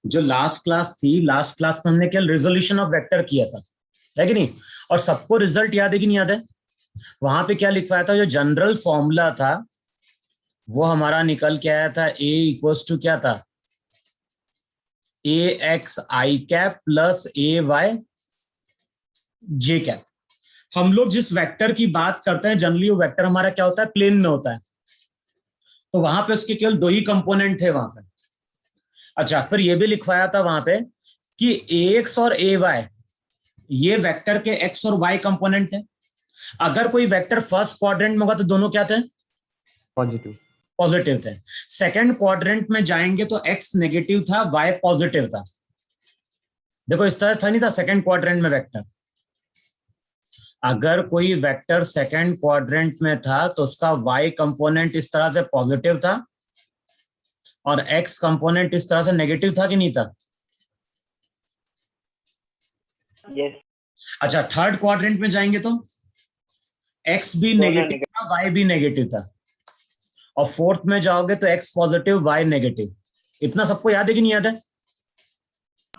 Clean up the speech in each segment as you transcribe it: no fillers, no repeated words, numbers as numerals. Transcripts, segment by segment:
जो last class थी, last class में हमने क्या रिजोल्यूशन ऑफ वेक्टर किया था, है कि नहीं? और सबको रिजल्ट याद है कि नहीं याद है? वहां पे क्या लिखवाया था, जो जनरल फॉर्मूला था वो हमारा निकल के आया था, ए इक्वल्स टू क्या था, ए एक्स आई कैप प्लस ए वाई जे कैप। हम लोग जिस वेक्टर की बात करते हैं जनरली वो वेक्टर हमारा क्या होता है, प्लेन में होता है। तो वहां पे उसके केवल दो ही कंपोनेंट थे वहां पे। अच्छा, फिर ये भी लिखवाया था वहां पे कि ए एक्स और ए वाई ये वेक्टर के एक्स और वाई कंपोनेंट है। अगर कोई वेक्टर फर्स्ट क्वाड्रेंट में होगा तो दोनों क्या थे, पॉजिटिव। पॉजिटिव थे। सेकंड क्वाड्रेंट में जाएंगे तो एक्स नेगेटिव था, वाई पॉजिटिव था। देखो इस तरह था नहीं था सेकंड क्वाड्रेंट में वेक्टर। अगर कोई वेक्टर सेकंड क्वाड्रेंट में था तो उसका वाई कंपोनेंट इस तरह से पॉजिटिव था और एक्स कंपोनेंट इस तरह से नेगेटिव था कि नहीं था? यस। अच्छा, थर्ड क्वाड्रेंट में जाएंगे तो एक्स भी नेगेटिव था, वाई भी नेगेटिव था। और फोर्थ में जाओगे तो एक्स पॉजिटिव, वाई नेगेटिव। इतना सबको याद है कि नहीं याद है?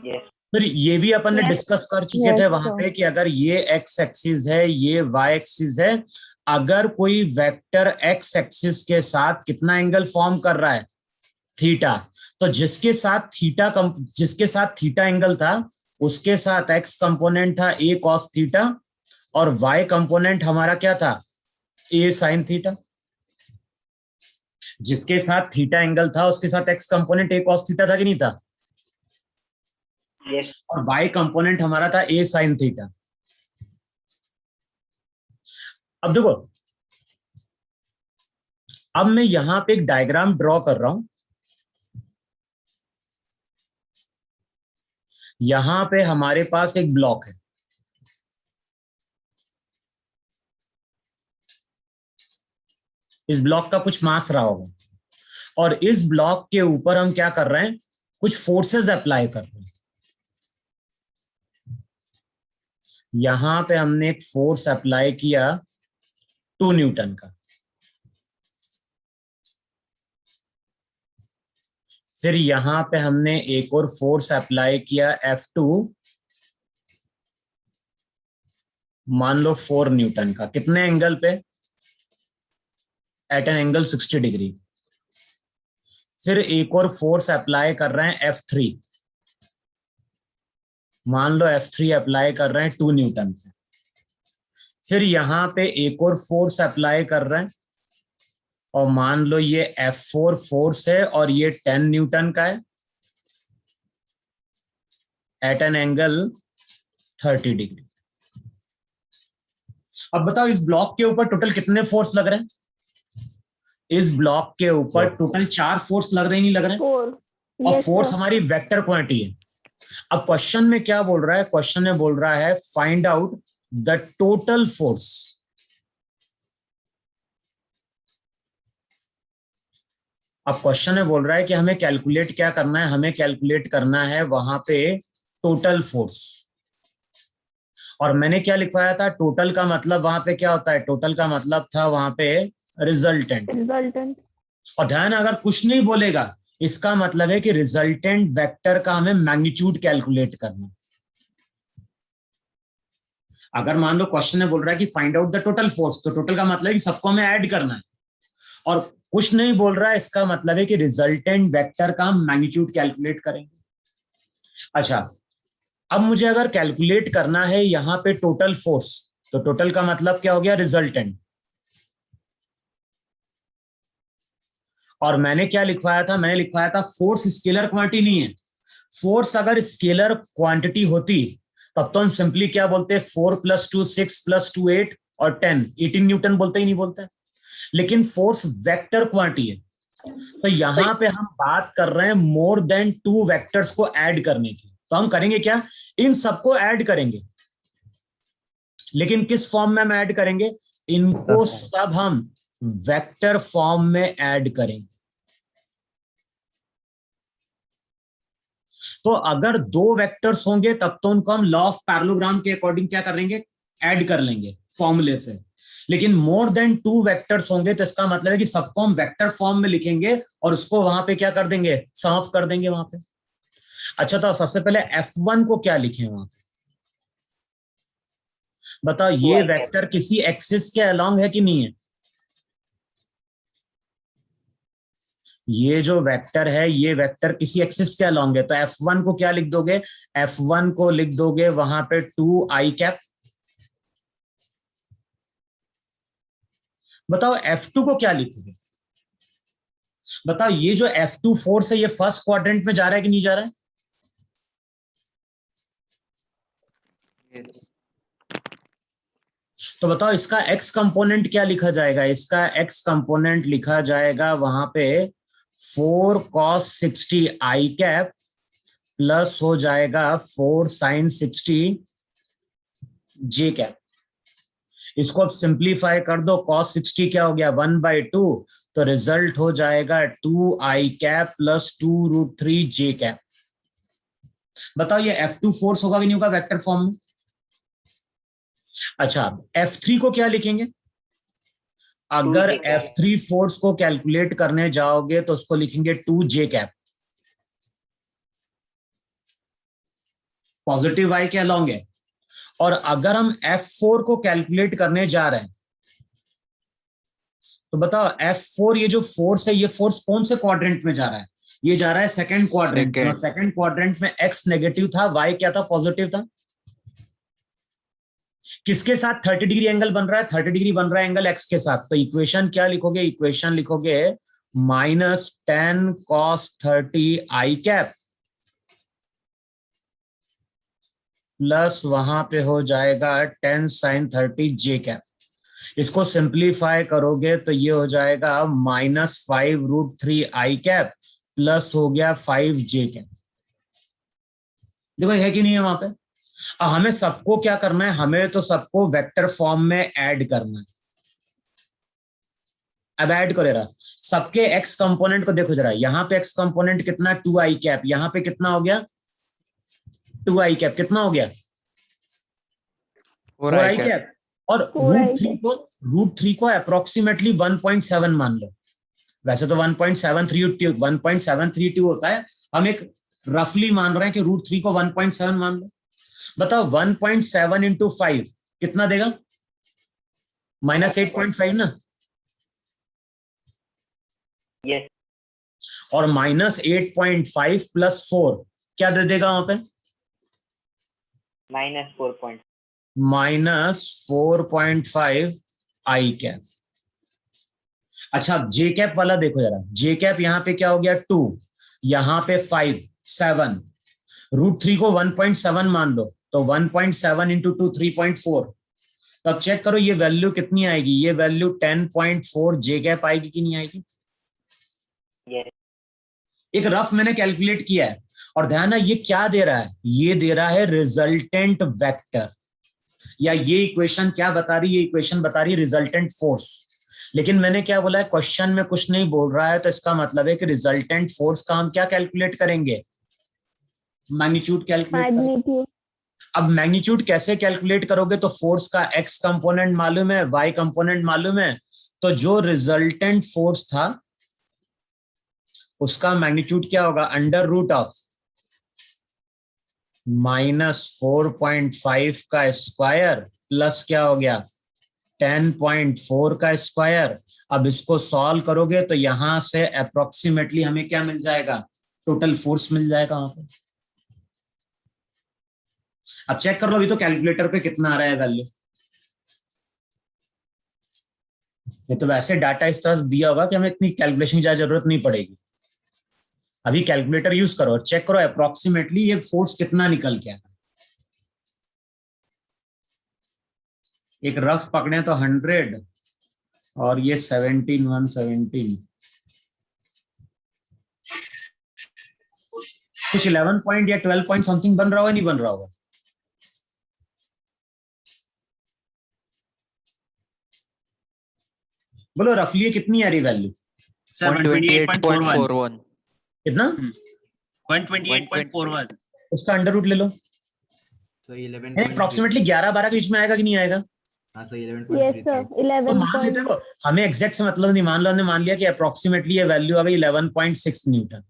यस। फिर ये भी अपन ने डिस्कस कर चुके थे वहां पे कि अगर ये एक्स एक्सिस है, ये वाई एक्सिस है, अगर कोई वेक्टर एक्स एक्सिस के साथ कितना एंगल फॉर्म कर रहा है, थीटा, तो जिसके साथ थीटा एंगल था उसके साथ एक्स कंपोनेंट था ए कॉस थीटा और वाई कंपोनेंट हमारा क्या था, ए साइन थीटा। जिसके साथ थीटा एंगल था उसके साथ एक्स कंपोनेंट ए कॉस थीटा था कि नहीं था? यस। और वाई कंपोनेंट हमारा था ए साइन थीटा। अब देखो, अब मैं यहां पे एक डायग्राम ड्रॉ कर रहा हूं। यहां पे हमारे पास एक ब्लॉक है, इस ब्लॉक का कुछ मास रहा होगा और इस ब्लॉक के ऊपर हम क्या कर रहे हैं, कुछ फोर्सेस अप्लाई कर रहे हैं। यहां पे हमने एक फोर्स अप्लाई किया 2 न्यूटन का। फिर यहां पे हमने एक और फोर्स अप्लाई किया F2, मान लो 4 न्यूटन का। कितने एंगल पे? At an angle 60 degree. फिर एक और फोर्स अप्लाई कर रहे हैं F3, मान लो F3 अप्लाई कर रहे हैं 2 न्यूटन पे। फिर यहां पे एक और फोर्स अप्लाई कर रहे हैं और मान लो ये F4 फोर्स है और ये 10 न्यूटन का है एट एन एंगल 30 डिग्री। अब बताओ इस ब्लॉक के ऊपर टोटल कितने फोर्स लग रहे हैं? इस ब्लॉक के ऊपर टोटल 4 फोर्स लग रहे हैं, नहीं लग रहे हैं? और फोर्स हमारी वेक्टर क्वांटिटी है। अब क्वेश्चन में क्या बोल रहा है, क्वेश्चन में बोल रहा है find out the total force. अब क्वेश्चन में बोल रहा है कि हमें कैलकुलेट क्या करना है, हमें कैलकुलेट करना है वहां पे टोटल फोर्स। और मैंने क्या लिखवाया था, टोटल का मतलब वहां पे क्या होता है, टोटल का मतलब था वहां पे रिजल्टेंट। और ध्यान, अगर कुछ नहीं बोलेगा इसका मतलब है कि रिजल्टेंट वेक्टर का हमें मैग्नीट्यूड कैलकुलेट करना। अगर मान लो क्वेश्चन में बोल रहा है कि find out the total force, तो टोटल का मतलब है कि सबको हमें ऐड करना है। और कुछ नहीं बोल रहा है इसका मतलब है कि रिजल्टेंट वेक्टर का हम मैग्नीट्यूड कैलकुलेट करेंगे। अच्छा, अब मुझे अगर कैलकुलेट करना है यहां पे टोटल फोर्स, तो टोटल का मतलब क्या हो गया, रिजल्टेंट। और मैंने क्या लिखवाया था, मैंने लिखवाया था फोर्स स्केलर क्वांटिटी नहीं है। फोर्स अगर स्केलर क्वांटिटी होती तब तो हम सिंपली क्या बोलते, 4 + 2 6 + 2 8 और 10 18 न्यूटन बोलते ही नहीं बोलते। लेकिन फोर्स वेक्टर क्वांटिटी है, तो यहां पे हम बात कर रहे हैं मोर देन 2 वेक्टर्स को ऐड करने की। तो हम करेंगे क्या, इन सबको ऐड करेंगे। लेकिन किस फॉर्म में हम ऐड करेंगे, इनको सब हम वेक्टर फॉर्म में ऐड करेंगे। तो अगर 2 वेक्टर्स होंगे तब तो उनको हम लॉ ऑफ पैरेललोग्राम के अकॉर्डिंग क्या कर लेंगे, ऐड कर लेंगे फॉर्मूले से। लेकिन मोर देन 2 वेक्टर्स होंगे तो इसका मतलब है कि सबको हम वेक्टर फॉर्म में लिखेंगे और उसको वहां पे क्या कर देंगे, सम अप कर देंगे वहां पे। अच्छा तो सबसे पहले F1 को क्या लिखें वहां पे? बताओ, ये 2i cap. वेक्टर किसी एक्सिस के अलोंग है कि नहीं है? ये जो वेक्टर है, ये वेक्टर किसी एक्सिस के अलोंग है, तो F1 को क्या लिख दोगे? F1 को लिख दोगे वहां पे 2i कैप। बताओ F2 को क्या लिखोगे? बताओ, ये जो F2 फोर्स है, ये फर्स्ट क्वाड्रेंट में जा रहा है कि नहीं जा रहा है? Yes. तो बताओ, इसका x कंपोनेंट क्या लिखा जाएगा? इसका x कंपोनेंट लिखा जाएगा वहां पे 4 cos 60 i कैप प्लस हो जाएगा 4 sin 60 j कैप। इसको अब सिंप्लीफाई कर दो, cos 60 क्या हो गया 1/2, तो रिजल्ट हो जाएगा 2i cap plus 2√3 j cap. बताओ ये F2 फोर्स होगा कि नहीं होगा वेक्टर फॉर्म में? अच्छा, F3 को क्या लिखेंगे? अगर 2j cap. F3 फोर्स को कैलकुलेट करने जाओगे तो उसको लिखेंगे 2j कैप। पॉजिटिव आई के अलोंग है। और अगर हम F4 को कैलकुलेट करने जा रहे हैं तो बताओ F4 ये जो फोर्स है, ये फोर्स कौन से क्वाड्रेंट में जा रहा है? ये जा रहा है सेकंड क्वाड्रेंट में। सेकंड क्वाड्रेंट में x नेगेटिव था, y क्या था? पॉजिटिव था। किसके साथ 30 डिग्री एंगल बन रहा है? 30 डिग्री बन रहा है एंगल x के साथ। तो इक्वेशन क्या लिखोगे? इक्वेशन लिखोगे -10 cos 30 i कैप प्लस वहां पे हो जाएगा 10 sin 30 j कैप। इसको सिंप्लीफाई करोगे तो ये हो जाएगा -5√3 i कैप प्लस हो गया 5 j कैप। देखो है कि नहीं है वहां पे? हमें सबको क्या करना है? हमें तो सबको वेक्टर फॉर्म में ऐड करना है। अब ऐड करो जरा सबके एक्स कंपोनेंट को, देखो जरा, यहाँ पे एक्स कंपोनेंट कितना? 2i cap. यहाँ पे कितना हो गया? 2i cap. कितना हो गया? 4i cap. और √3 को अप्रोक्सीमेटली 1.7 मान लो। वैसे तो 1.732 होता है, हम एक रफली मान रहे हैं कि √3 को 1.7 मान लो। बताओ 1.7 इंटू 5 कितना देगा? -8.5 ना। Yes. और -8.5 प्लस 4 क्या दे देगा वहां पे? -4 point. -4.5 i cap. अच्छा, जे कैप वाला देखो जरा। जे कैप यहाँ पे क्या हो गया? 2, यहाँ पे 5, 7। √3 को 1.7 मान लो, तो 1.7 इंटू 2 3.4। तो अब चेक करो ये वैल्यू कितनी आएगी? ये वैल्यू 10.4 जे कैप आएगी कि नहीं आएगी? Yes. एक रफ मैंने कैलकुलेट किया है, और ध्यान है ये क्या दे रहा है? ये दे रहा है रिजल्टेंट वेक्टर, या ये इक्वेशन क्या बता रही है? ये इक्वेशन बता रही है रिजल्टेंट फोर्स। लेकिन मैंने क्या बोला है? क्वेश्चन में कुछ नहीं बोल रहा है, तो इसका मतलब है कि रिजल्टेंट फोर्स का हम क्या कैलकुलेट करेंगे? Magnitude calculate. अब मैग्नीट्यूड कैसे कैलकुलेट करोगे? तो फोर्स का एक्स कंपोनेंट मालूम है, वाई कंपोनेंट मालूम है, तो जो रिजल्टेंट फोर्स था उसका मैग्नीट्यूड क्या होगा? √ऑफ -4.5 का स्क्वायर प्लस क्या हो गया? 10.4 का स्क्वायर। अब इसको सॉल्व करोगे तो यहां से अप्रोक्सीमेटली हमें क्या मिल जाएगा? टोटल फोर्स मिल जाएगा वहां पे। अब चेक कर लो अभी तो कैलकुलेटर पे कितना आ रहा है वैल्यू। ये तो वैसे डाटा इस तरह से दिया होगा कि हमें इतनी कैलकुलेशन की जरूरत नहीं पड़ेगी। अभी कैलकुलेटर यूज करो और चेक करो अप्रोक्सीमेटली ये फोर्स कितना निकल के आया। एक रफ पकड़े तो 100 और ये 117 कुछ 11 पॉइंट या 12 पॉइंट समथिंग बन रहा होगा, नहीं बन रहा होगा? बोलो रफली कितनी आ रही वैल्यू? 128.41 कितना? 128.41 उसका अंडर रूट ले लो। तो 11 अप्रोक्सीमेटली 11-12 के बीच में आएगा कि नहीं आएगा? हाँ तो Yes 11.33 sir, तो 11 मान लेते हो, हमें एग्जैक्ट से मतलब नहीं, मान लो हमने मान लिया कि अप्रोक्सीमेटली ये वैल्यू आ गई 11.6 न्यूटन।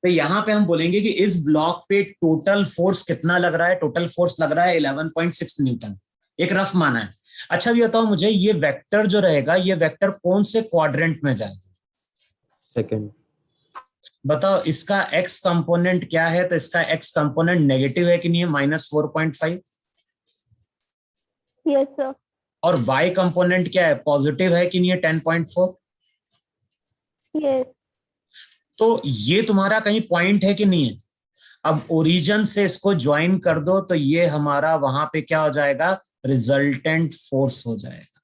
तो यहाँ पे हम बोलेंगे कि इस ब्लॉक पे टोटल फोर्स कितना लग रहा है, टोटल फोर्स लग रहा है 11.6 न्यूटन, एक रफ माना है। अच्छा ये बताओ मुझे, ये वेक्टर जो रहेगा ये वेक्टर कौन से क्वाड्रेंट में जाएगा? सेकंड। बताओ इसका एक्स कंपोनेंट क्या है, तो इसका एक्स कंपोनेंट नेगेटिव है कि नहीं है, -4.5। Yes sir. और वाई कंपोनेंट क्या है, पॉजिटिव है कि नहीं है, 10.4। यस। तो ये तुम्हारा कहीं पॉइंट है कि नहीं है? अब ओरिजिन से इसको ज्वाइन कर दो तो ये हमारा वहां पे क्या हो जाएगा, रिजल्टेंट फोर्स हो जाएगा।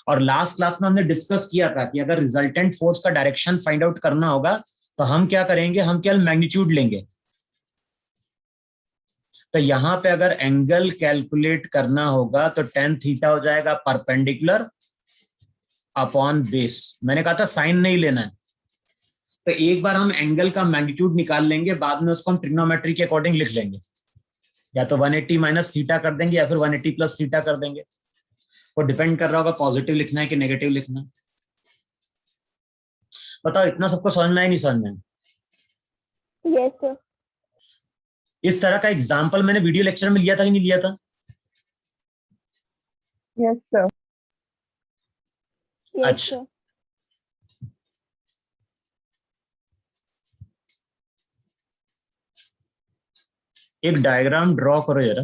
और लास्ट क्लास में हमने डिस्कस किया था कि अगर रिजल्टेंट फोर्स का डायरेक्शन फाइंड आउट करना होगा तो हम क्या करेंगे, हम केवल मैग्नीट्यूड लेंगे। तो यहां पे अगर एंगल कैलकुलेट करना होगा तो tan थीटा हो जाएगा परपेंडिकुलर अपॉन बेस। मैंने कहा था साइन नहीं लेना है। तो एक बार हम एंगल का मैग्नीट्यूड निकाल लेंगे, बाद में उसको हम ट्रिग्नोमेट्री के अकॉर्डिंग लिख लेंगे, या तो 180 माइनस थीटा कर देंगे या फिर 180 प्लस थीटा कर देंगे। वो डिपेंड कर रहा होगा पॉजिटिव लिखना है कि नेगेटिव लिखना है। बताओ इतना सबको समझ में आया नहीं समझ में आया? Yes sir. इस तरह का एग्जाम्पल मैंने वीडियो लेक्चर में लिया था कि नहीं लिया था? Yes sir. अच्छा। एक डायग्राम ड्रॉ करो जरा।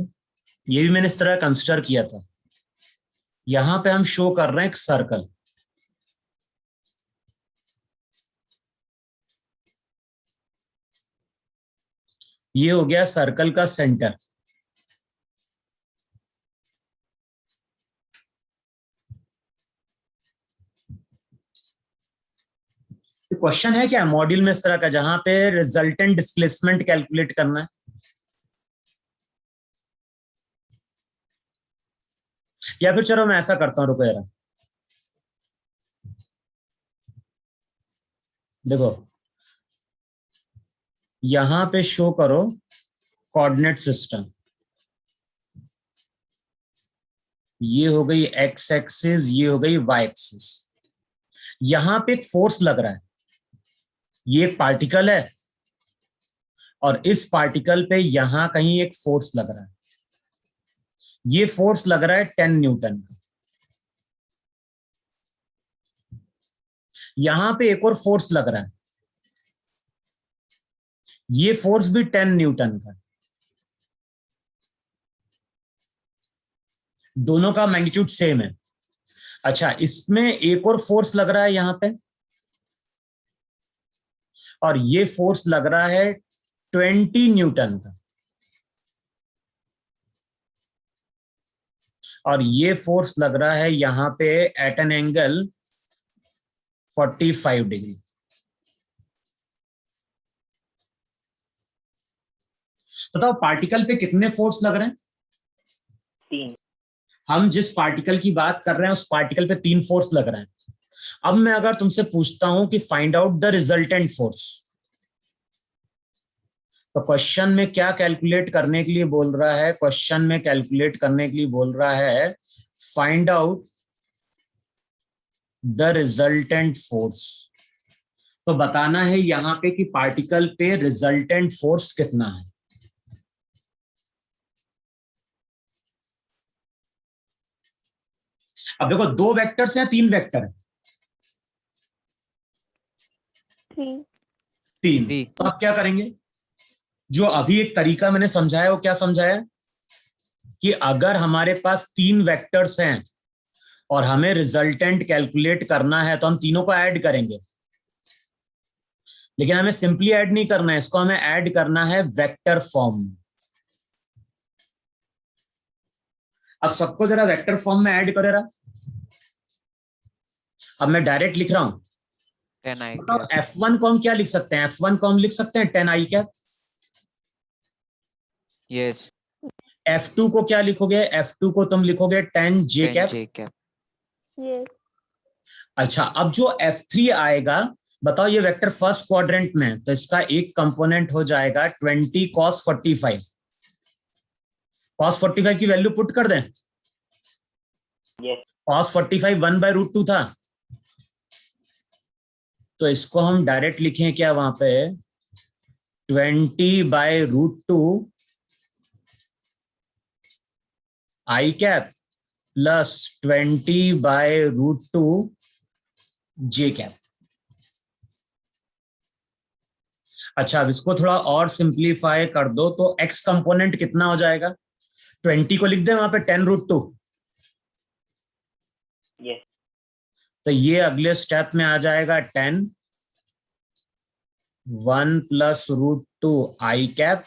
ये भी मैंने इस तरह कंसिडर किया था। यहां पे हम शो कर रहे हैं एक सर्कल। ये हो गया सर्कल का सेंटर। क्वेश्चन है क्या मॉड्यूल में इस तरह का जहां पे रिजल्टेंट डिस्प्लेसमेंट कैलकुलेट करना है? या फिर चलो मैं ऐसा करता हूं, रुको जरा, देखो यहां पे शो करो कोऑर्डिनेट सिस्टम। ये हो गई एक्स एक्सिस, ये हो गई वाई एक्सिस। यहां पे एक फोर्स लग रहा है, ये एक पार्टिकल है और इस पार्टिकल पे यहां कहीं एक फोर्स लग रहा है। ये फोर्स लग रहा है 10 न्यूटन का। यहां पे एक और फोर्स लग रहा है, ये फोर्स भी 10 न्यूटन का। दोनों का मैग्नीट्यूड सेम है। अच्छा इसमें एक और फोर्स लग रहा है यहां पे, और ये फोर्स लग रहा है 20 न्यूटन का, और ये फोर्स लग रहा है यहां पे एट एन एंगल 45 डिग्री। बताओ पार्टिकल पे कितने फोर्स लग रहे हैं? 3। हम जिस पार्टिकल की बात कर रहे हैं उस पार्टिकल पे 3 फोर्स लग रहे हैं। अब मैं अगर तुमसे पूछता हूं कि find out the resultant force, तो क्वेश्चन में क्या कैलकुलेट करने के लिए बोल रहा है? क्वेश्चन में कैलकुलेट करने के लिए बोल रहा है find out the resultant force. तो बताना है यहां पे कि पार्टिकल पे रिजल्टेंट फोर्स कितना है। अब देखो 2 वेक्टर्स हैं 3 वेक्टर है? 3। तो आप क्या करेंगे? जो अभी एक तरीका मैंने समझाया वो क्या समझाया कि अगर हमारे पास 3 वेक्टर्स हैं और हमें रिजल्टेंट कैलकुलेट करना है तो हम तीनों को ऐड करेंगे। लेकिन हमें सिंपली ऐड नहीं करना है, इसको हमें ऐड करना है वेक्टर फॉर्म में। अब सबको जरा वेक्टर फॉर्म में ऐड करो जरा। अब मैं डायरेक्ट लिख रहा हूं, 10i तो F1 को हम क्या लिख सकते हैं? F1 को हम लिख सकते हैं 10i कैप। yes F2 को क्या लिखोगे? F2 को तुम लिखोगे 10j cap. 10j cap yes. अच्छा अब जो F3 आएगा, बताओ ये वेक्टर फर्स्ट क्वाड्रेंट में है तो इसका एक कंपोनेंट हो जाएगा 20 cos 45। cos 45 की वैल्यू पुट कर दें। यस। cos 45 1/√2 था। तो इसको हम डायरेक्ट लिखें क्या वहां पे 20/√2 आई कैप प्लस 20/√2 जे कैप। अच्छा, अब इसको थोड़ा और सिंप्लीफाई कर दो तो एक्स कंपोनेंट कितना हो जाएगा? 20 को लिख दे वहां पे 10√2। Yes. तो ये अगले स्टेप में आ जाएगा 10 1 + √2 आई कैप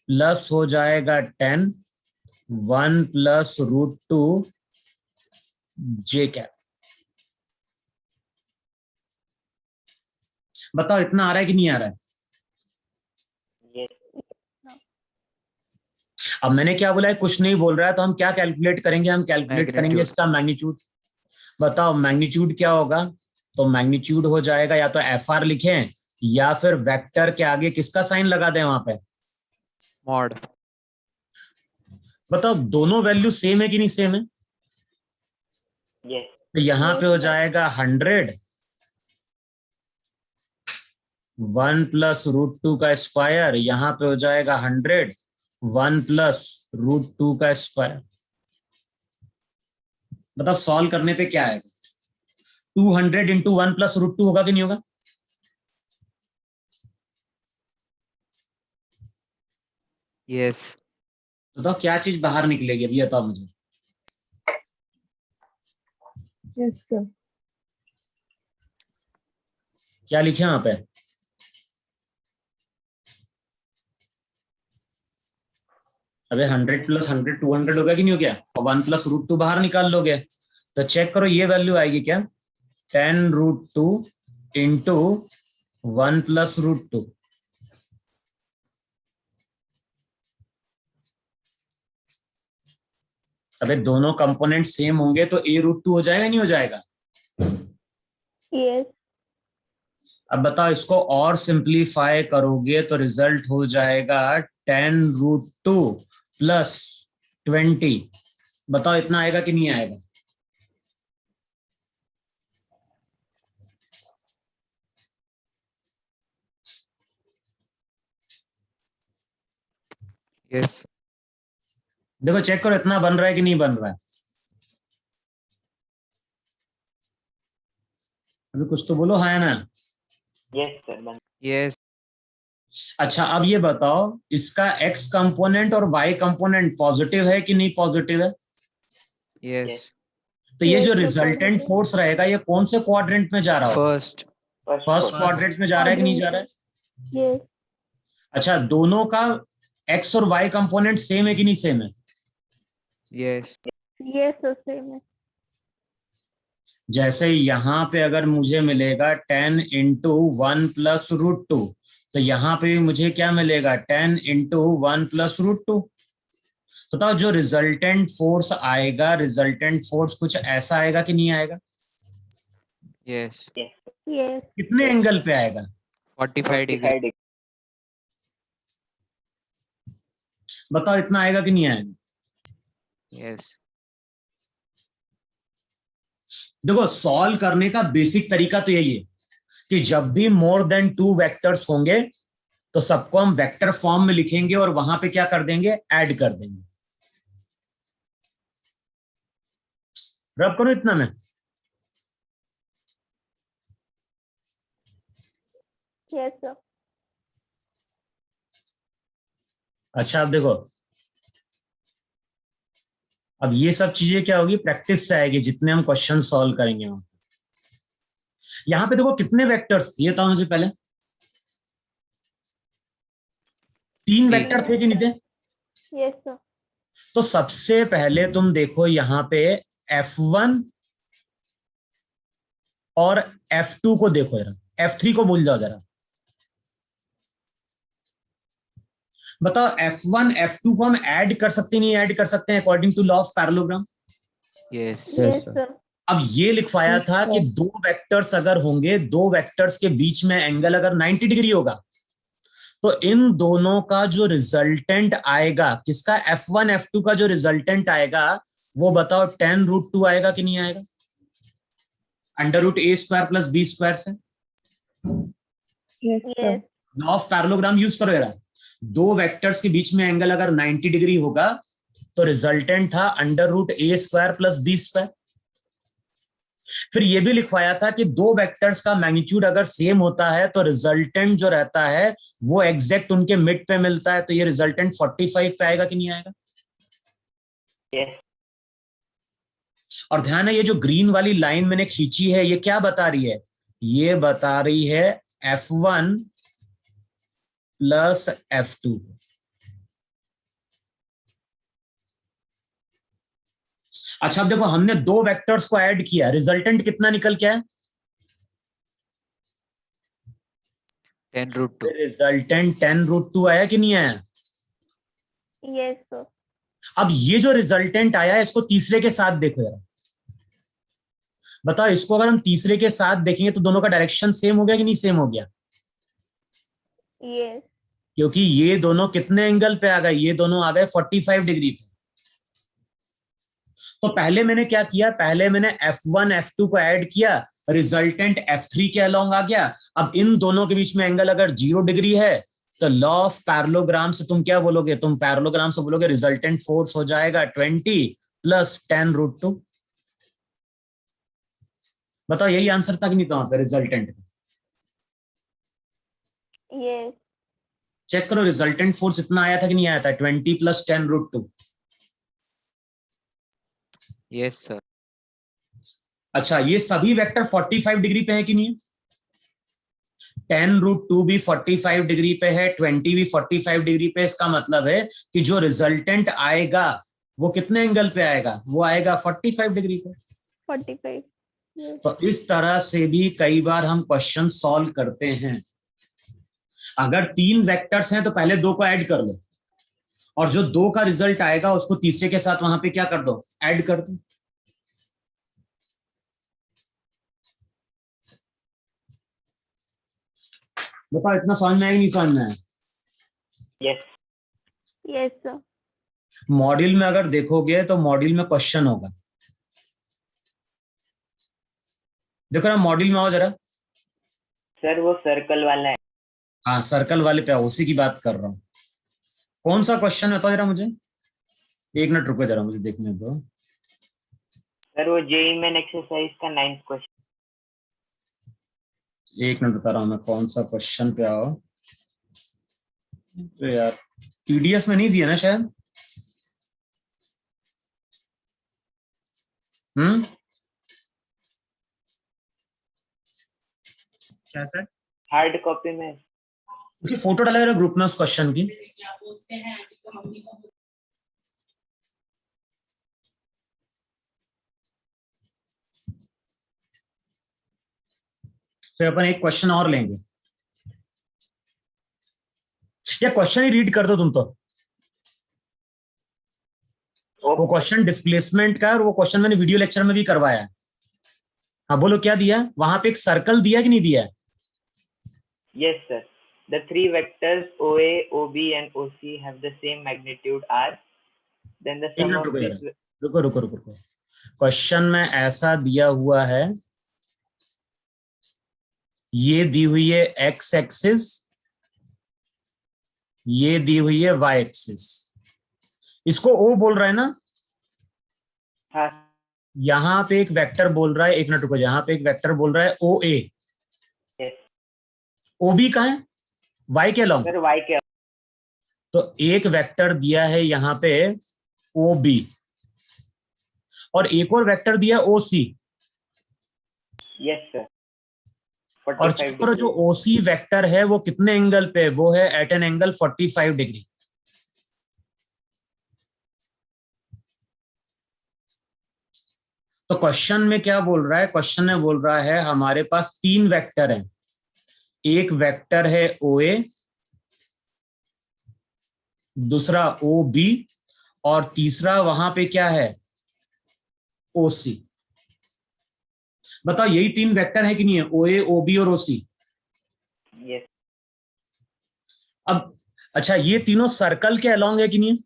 प्लस हो जाएगा 10 1 + √2 जे कैप। बताओ इतना आ रहा है कि नहीं आ रहा है? Yes. अब मैंने क्या बोला है, कुछ नहीं बोल रहा है, तो हम क्या कैलकुलेट करेंगे? हम कैलकुलेट करेंगे Magnitude. इसका मैग्नीट्यूड। बताओ मैग्नीट्यूड क्या होगा? तो मैग्नीट्यूड हो जाएगा या तो FR लिखें या फिर वेक्टर के आगे किसका साइन लगा दें वहां पे? Mod. बताओ दोनों वैल्यू सेम है कि नहीं सेम है? Yes. तो यहाँ पे हो जाएगा 100 1 + √2 का स्क्वायर, यहाँ पे हो जाएगा 100 1 + √2 का स्क्वायर। मतलब सॉल्व करने पे क्या आएगा? 200 × 1 + √2 होगा कि नहीं होगा? Yes. बताओ क्या चीज बाहर निकलेगी अभी, बताओ मुझे। Yes, sir. क्या लिखे वहां पे? अबे 100 + 100 200 होगा कि नहीं हो गया? और 1 + √2 बाहर निकाल लोगे तो चेक करो ये वैल्यू आएगी क्या? 10√2 × 1 + √2। अबे दोनों कंपोनेंट सेम होंगे तो a√2 हो जाएगा नहीं हो जाएगा? Yes. अब बताओ इसको और सिंप्लीफाई करोगे तो रिजल्ट हो जाएगा 10√2 + 20। बताओ इतना आएगा कि नहीं आएगा? Yes. देखो चेक करो इतना बन रहा है कि नहीं बन रहा है? अभी कुछ तो बोलो, हाँ या ना? Yes, sir. Yes. अच्छा अब ये बताओ इसका x कंपोनेंट और y कंपोनेंट पॉजिटिव है कि नहीं पॉजिटिव है? Yes. तो ये Yes, जो sir, रिजल्टेंट positive. फोर्स रहेगा ये कौन से क्वाड्रेंट में जा रहा होगा? First. फर्स्ट क्वाड्रेंट में जा रहा है कि नहीं जा रहा है? Yes. अच्छा दोनों का x और y कंपोनेंट सेम है कि नहीं सेम है? Yes. Yes, sir, same है. जैसे यहाँ पे अगर मुझे मिलेगा 10 × 1 + √2 तो यहाँ पे भी मुझे क्या मिलेगा 10 × 1 + √2। बताओ जो रिजल्टेंट फोर्स आएगा, रिजल्टेंट फोर्स कुछ ऐसा आएगा कि नहीं आएगा? Yes. Yes. कितने एंगल पे आएगा? 45 degree. 45 degree. बताओ इतना आएगा कि नहीं आएगा? Yes. देखो सॉल्व करने का बेसिक तरीका तो यही है कि जब भी मोर देन 2 वेक्टर्स होंगे तो सबको हम वेक्टर फॉर्म में लिखेंगे और वहां पे क्या कर देंगे? ऐड कर देंगे। रब करो इतना में। Yes, sir. अच्छा अब देखो अब ये सब चीजें क्या होगी? प्रैक्टिस से आएगी जितने हम क्वेश्चन सॉल्व करेंगे वहां। यहां पे देखो कितने वेक्टर्स ये था मुझे पहले? 3 3. वेक्टर थे कि नहीं थे? Yes, sir. तो सबसे पहले तुम देखो यहाँ पे F1 और F2 को देखो जरा, F3 को भूल जाओ जरा। बताओ F1 F2 को हम ऐड कर सकते नहीं ऐड कर सकते हैं according to law of parallelogram? Yes. Yes, sir. अब ये लिखवाया था कि दो वेक्टर्स अगर होंगे, दो वेक्टर्स के बीच में एंगल अगर 90 डिग्री होगा तो इन दोनों का जो रिजल्टेंट आएगा, किसका? F1 F2 का जो रिजल्टेंट आएगा वो बताओ 10√2 आएगा कि नहीं आएगा? √a² + b² से। Yes. Law of parallelogram use करो यार। दो वेक्टर्स के बीच में एंगल अगर 90 डिग्री होगा तो रिजल्टेंट था √a² + b²। फिर ये भी लिखवाया था कि दो वेक्टर्स का मैग्नीट्यूड अगर सेम होता है तो रिजल्टेंट जो रहता है वो एग्जैक्ट उनके मिड पे मिलता है। तो ये रिजल्टेंट 45 पे आएगा कि नहीं आएगा? Yes. और ध्यान है ये जो ग्रीन वाली लाइन मैंने खींची है ये क्या बता रही है? ये बता रही है F1 + F2। अच्छा अब देखो हमने दो वेक्टर्स को ऐड किया, रिजल्टेंट कितना निकल के आया? 10√2. रिजल्टेंट 10√2 आया कि नहीं आया? Yes, sir. अब ये जो रिजल्टेंट आया है इसको तीसरे के साथ देखो यार, बताओ इसको अगर हम तीसरे के साथ देखेंगे तो दोनों का डायरेक्शन सेम हो गया कि नहीं सेम हो गया? Yes. क्योंकि ये दोनों कितने एंगल पे आ गए? ये दोनों आ गए 45 डिग्री पे। तो पहले मैंने क्या किया, पहले मैंने F1 F2 को ऐड किया, रिजल्टेंट F3 के अलोंग आ गया। अब इन दोनों के बीच में एंगल अगर 0 डिग्री है तो लॉ ऑफ पैरेललोग्राम से तुम क्या बोलोगे? तुम पैरेललोग्राम से बोलोगे रिजल्टेंट फोर्स हो जाएगा 20 + 10√2। बताओ यही आंसर था कि नहीं? कहां पे रिजल्टेंट? Yes. चेक करो रिजल्टेंट फोर्स इतना आया था कि नहीं आया था? 20 + 10√2। Yes, sir. अच्छा ये सभी वेक्टर 45 डिग्री पे है कि नहीं? 10√2 भी 45 डिग्री पे है, 20 भी 45 डिग्री पे। इसका मतलब है कि जो रिजल्टेंट आएगा वो कितने एंगल पे आएगा? वो आएगा 45 डिग्री पे। 45. Yes. तो इस तरह से भी कई बार हम क्वेश्चन सॉल्व करते हैं। अगर 3 वेक्टर्स हैं तो पहले 2 को ऐड कर लो और जो 2 का रिजल्ट आएगा उसको तीसरे के साथ वहां पे क्या कर दो? ऐड कर दो। बताओ इतना समझ में आया कि नहीं समझ में आया? Yes. Yes, sir. मॉड्यूल में अगर देखोगे तो मॉड्यूल में क्वेश्चन होगा। देखो ना मॉड्यूल में आओ जरा। सर वो सर्कल वाला है। हाँ सर्कल वाले पे आओ, उसी की बात कर रहा हूँ। कौन सा क्वेश्चन बताओ जरा मुझे, 1 मिनट रुको जरा मुझे देखने दो। सर वो जेईई मेन एक्सरसाइज का 9th क्वेश्चन। 1 मिनट बता रहा हूँ मैं, कौन सा क्वेश्चन पे आओ। तो यार पीडीएफ में नहीं दिया ना शायद। क्या सर? हार्ड कॉपी में। उसकी फोटो डाला जरा ग्रुप में उस क्वेश्चन की। फिर अपन एक क्वेश्चन और लेंगे, या क्वेश्चन ही रीड कर दो तुम तो। वो क्वेश्चन डिस्प्लेसमेंट का, और वो क्वेश्चन मैंने वीडियो लेक्चर में भी करवाया है। हाँ बोलो क्या दिया वहां पे? एक सर्कल दिया कि नहीं दिया? Yes, sir. The 3 vectors OA, OB and OC have the same magnitude R. Then the एक sum मिनट of रुको these. जरा, रुको रुको रुको रुको। क्वेश्चन में ऐसा दिया हुआ है, ये दी हुई है एक्स एक्सिस, ये दी हुई है वाई एक्सिस। इसको ओ बोल रहा है ना? हाँ यहां पे एक वेक्टर बोल रहा है, 1 मिनट रुको, यहां पे एक वेक्टर बोल रहा है ओ ए। yes. ओ बी कहाँ है? वाई के अलोंग। सर y के। तो एक वेक्टर दिया है यहाँ पे ओ बी, और एक और वेक्टर दिया है ओ सी। Yes, sir. और 45 चेक करो जो degree. ओ सी वेक्टर है वो कितने एंगल पे? वो है एट एन एंगल 45 डिग्री। तो क्वेश्चन में क्या बोल रहा है? क्वेश्चन में बोल रहा है हमारे पास 3 वेक्टर हैं। एक वेक्टर है ओ ए, दूसरा ओ बी, और तीसरा वहां पे क्या है? ओ सी। बताओ यही 3 वेक्टर है कि नहीं है? ओ ए, ओ बी और ओ सी। Yes. अब अच्छा ये तीनों सर्कल के अलोंग है कि नहीं है?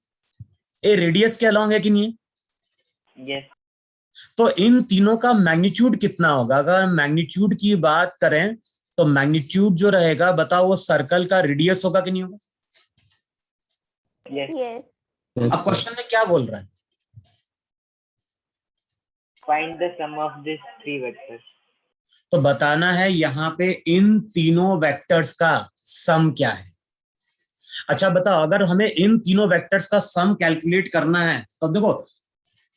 ए रेडियस के अलोंग है कि नहीं है? Yes. तो इन तीनों का मैग्नीट्यूड कितना होगा? अगर मैग्नीट्यूड की बात करें तो मैग्नीट्यूड जो रहेगा बताओ वो सर्कल का रेडियस होगा कि नहीं होगा? Yes. Yes. अब क्वेश्चन में क्या बोल रहा है? Find the sum of these three vectors. तो बताना है यहाँ पे इन तीनों वेक्टर्स का सम क्या है। अच्छा बताओ, अगर हमें इन तीनों वेक्टर्स का सम कैलकुलेट करना है तो देखो,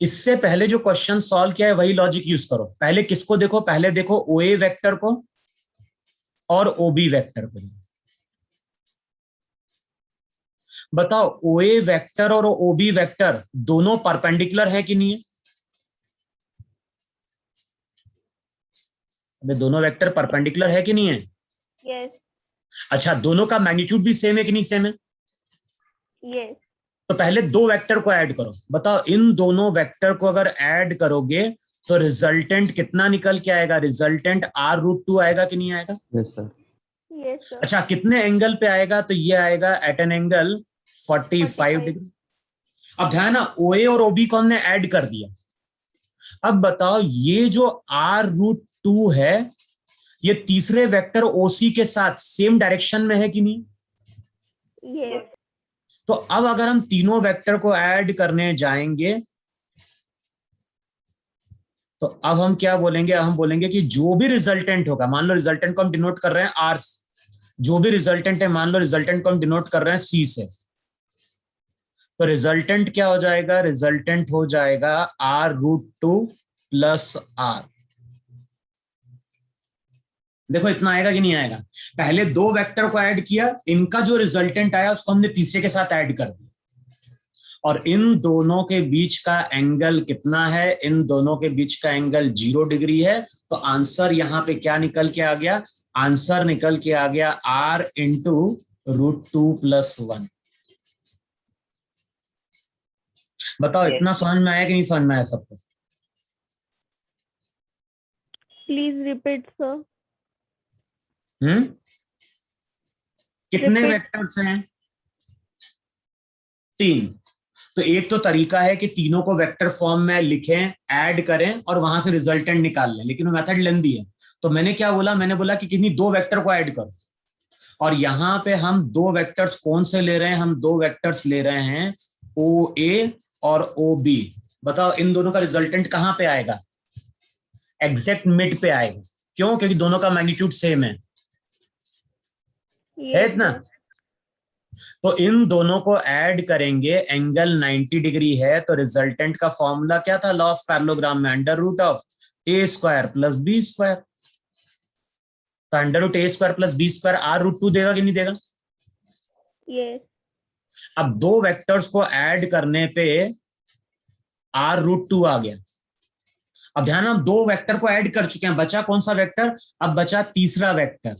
इससे पहले जो क्वेश्चन सॉल्व किया है वही लॉजिक यूज करो। पहले किसको देखो? पहले देखो OA वेक्टर को और OB वेक्टर को। बताओ OA वेक्टर और OB वेक्टर दोनों परपेंडिकुलर है कि नहीं है? अबे दोनों वेक्टर परपेंडिकुलर है कि नहीं है? Yes. अच्छा, दोनों का मैग्नीट्यूड भी सेम है कि नहीं सेम है? Yes. तो पहले दो वेक्टर को ऐड करो। बताओ इन दोनों वेक्टर को अगर ऐड करोगे तो रिजल्टेंट कितना निकल के आएगा? रिजल्टेंट r√2 आएगा कि नहीं आएगा? Yes, sir. Yes, sir. अच्छा, कितने एंगल पे आएगा? तो ये आएगा एट एन एंगल 45 डिग्री। अब ध्यान ना, OA और OB को हमने ऐड कर दिया। अब बताओ ये जो r√2 है ये तीसरे वेक्टर OC के साथ सेम डायरेक्शन में है कि नहीं? Yes. तो अब अगर हम तीनों वेक्टर को ऐड करने जाएंगे तो अब हम क्या बोलेंगे? हम बोलेंगे कि जो भी रिजल्टेंट होगा, मान लो रिजल्टेंट को हम डिनोट कर रहे हैं R से, जो भी रिजल्टेंट है मान लो रिजल्टेंट को हम डिनोट कर रहे हैं C से, तो रिजल्टेंट क्या हो जाएगा? रिजल्टेंट हो जाएगा r√2 प्लस R। देखो इतना आएगा कि नहीं आएगा? पहले दो वेक्टर को ऐड किया, इनका जो रिजल्टेंट आया उसको हमने तीसरे के साथ ऐड कर दिया, और इन दोनों के बीच का एंगल कितना है? इन दोनों के बीच का एंगल 0 डिग्री है। तो आंसर यहाँ पे क्या निकल के आ गया? आंसर निकल के आ गया R इंटू √2 प्लस 1। बताओ इतना समझ में आया कि नहीं समझ में आया सबको? Please repeat, sir. कितने Repeat. वेक्टर्स हैं? 3। तो एक तो तरीका है कि तीनों को वेक्टर फॉर्म में लिखें, ऐड करें और वहां से रिजल्टेंट निकाल लें, लेकिन वो मेथड लेंदी है। तो मैंने क्या बोला? मैंने बोला कि किन्हीं दो वेक्टर को ऐड करो, और यहां पे हम दो वेक्टर्स कौन से ले रहे हैं? हम दो वेक्टर्स ले रहे हैं OA और OB। बताओ इन दोनों का रिजल्टेंट कहां पे आएगा? एग्जैक्ट मिड पे आएगा। क्यों? क्योंकि दोनों का मैग्नीट्यूड सेम है Yes, इतना। sir. तो इन दोनों को ऐड करेंगे, एंगल 90 डिग्री है, तो रिजल्टेंट का फॉर्मूला क्या था? लॉ ऑफ पैरेललोग्राम में √a² प्लस b²। तो √a² प्लस b² r√2 देगा कि नहीं देगा? Yes. अब दो वेक्टर्स को ऐड करने पे r√2 आ गया। अब ध्यान, हम दो वेक्टर को ऐड कर चुके हैं, बचा कौन सा वेक्टर? अब बचा तीसरा वेक्टर।